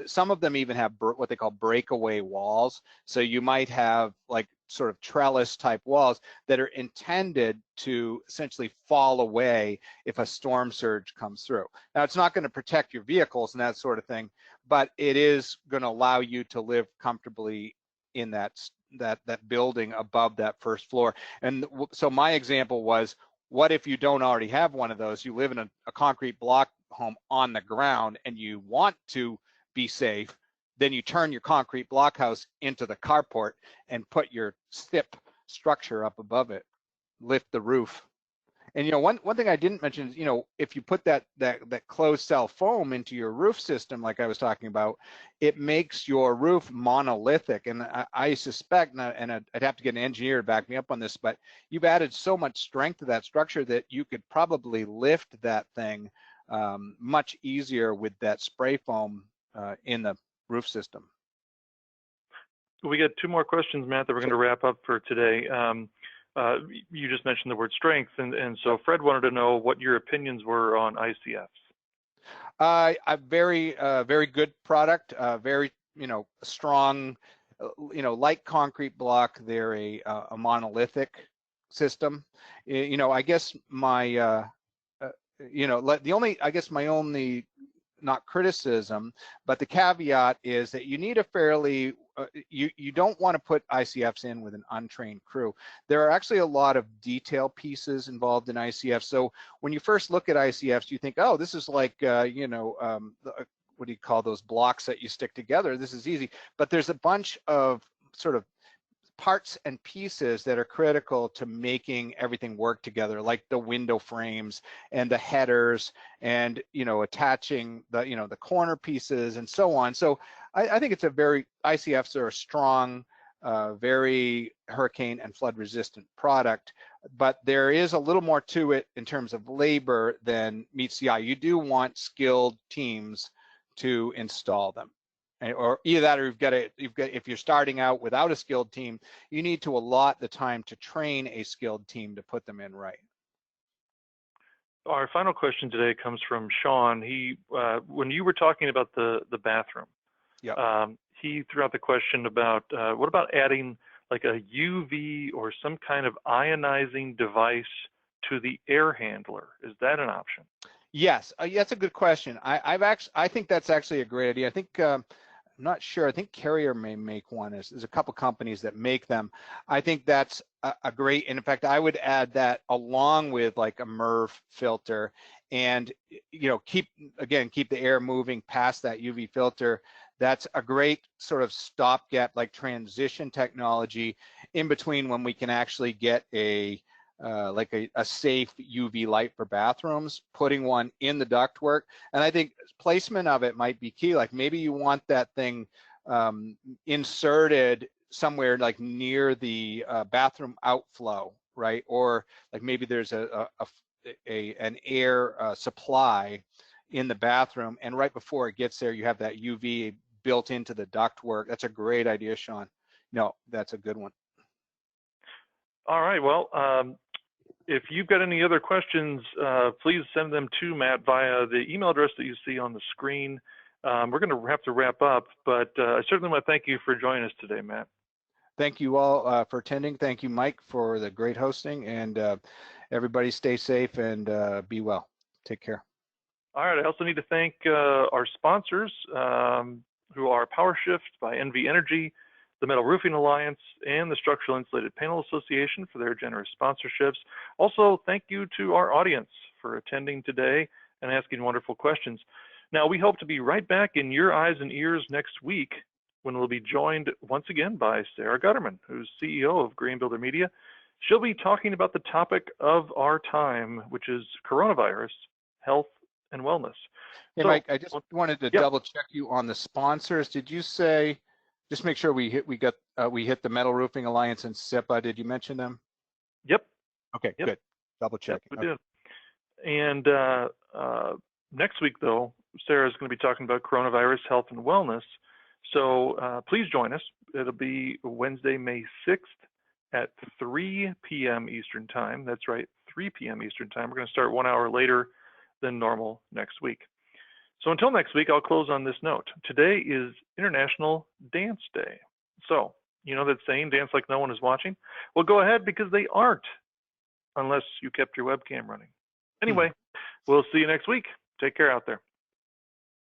some of them even have what they call breakaway walls. So you might have like sort of trellis type walls that are intended to essentially fall away if a storm surge comes through. Now, it's not going to protect your vehicles and that sort of thing, but it is going to allow you to live comfortably in that building above that first floor. And so my example was, what if you don't already have one of those? You live in a concrete block home on the ground and you want to be safe, then you turn your concrete block house into the carport and put your SIP structure up above it, lift the roof. And one thing I didn't mention is, if you put that closed cell foam into your roof system, like I was talking about, it makes your roof monolithic. And I suspect, and I'd have to get an engineer to back me up on this, but you've added so much strength to that structure that you could probably lift that thing much easier with that spray foam in the roof system. We got two more questions, Matt, that we're going to wrap up for today. You just mentioned the word strength, and so Fred wanted to know what your opinions were on ICFs. A very good product, very, strong, light concrete block. They're a monolithic system. I guess my, my only, not criticism, but the caveat is that you need a fairly, you don't want to put ICFs in with an untrained crew. There are actually a lot of detail pieces involved in ICFs. So when you first look at ICFs, you think, oh, this is like, what do you call those blocks that you stick together? This is easy. But there's a bunch of sort of parts and pieces that are critical to making everything work together, like the window frames and the headers and, attaching the, the corner pieces and so on. So I think it's ICFs are a strong, very hurricane and flood resistant product, but there is a little more to it in terms of labor than meets the eye. You do want skilled teams to install them. Or either that, or if you're starting out without a skilled team, you need to allot the time to train a skilled team to put them in right. Our final question today comes from Sean. He, when you were talking about the bathroom, he threw out the question about what about adding like a UV or some kind of ionizing device to the air handler? Is that an option? Yes, that's a good question. I think that's actually a great idea. I think. I'm not sure. I think Carrier may make one. There's a couple companies that make them. I think that's a great, and in fact, I would add that along with like a MERV filter, and keep the air moving past that UV filter. That's a great sort of stopgap, like transition technology in between when we can actually get a safe UV light for bathrooms, putting one in the ductwork. And I think placement of it might be key. Like maybe you want that thing inserted somewhere like near the bathroom outflow, right? Or like maybe there's an air supply in the bathroom, and right before it gets there, you have that UV built into the ductwork. That's a great idea, Sean. No, that's a good one. All right, well, if you've got any other questions, please send them to Matt via the email address that you see on the screen. We're going to have to wrap up, but I certainly want to thank you for joining us today, Matt. Thank you all for attending. Thank you, Mike, for the great hosting, and everybody stay safe and be well. Take care. All right, I also need to thank our sponsors, who are PowerShift by NV Energy, the Metal Roofing Alliance, and the Structural Insulated Panel Association for their generous sponsorships. Also, thank you to our audience for attending today and asking wonderful questions. Now, we hope to be right back in your eyes and ears next week when we'll be joined once again by Sarah Gutterman, who's CEO of Green Builder Media. She'll be talking about the topic of our time, which is coronavirus, health, and wellness. Hey, Mike, I just wanted to double check you on the sponsors. Did you say, just make sure we hit the Metal Roofing Alliance and SIPA? Did you mention them? Yep. Okay, good. Double check. Yep, we did. And next week, though, Sarah's going to be talking about coronavirus, health, and wellness. So please join us. It'll be Wednesday, May 6th at 3 p.m. Eastern Time. That's right, 3 p.m. Eastern Time. We're going to start 1 hour later than normal next week. So until next week, I'll close on this note. Today is International Dance Day. So, you know that saying, dance like no one is watching? Well, go ahead, because they aren't, unless you kept your webcam running. Anyway, we'll see you next week. Take care out there.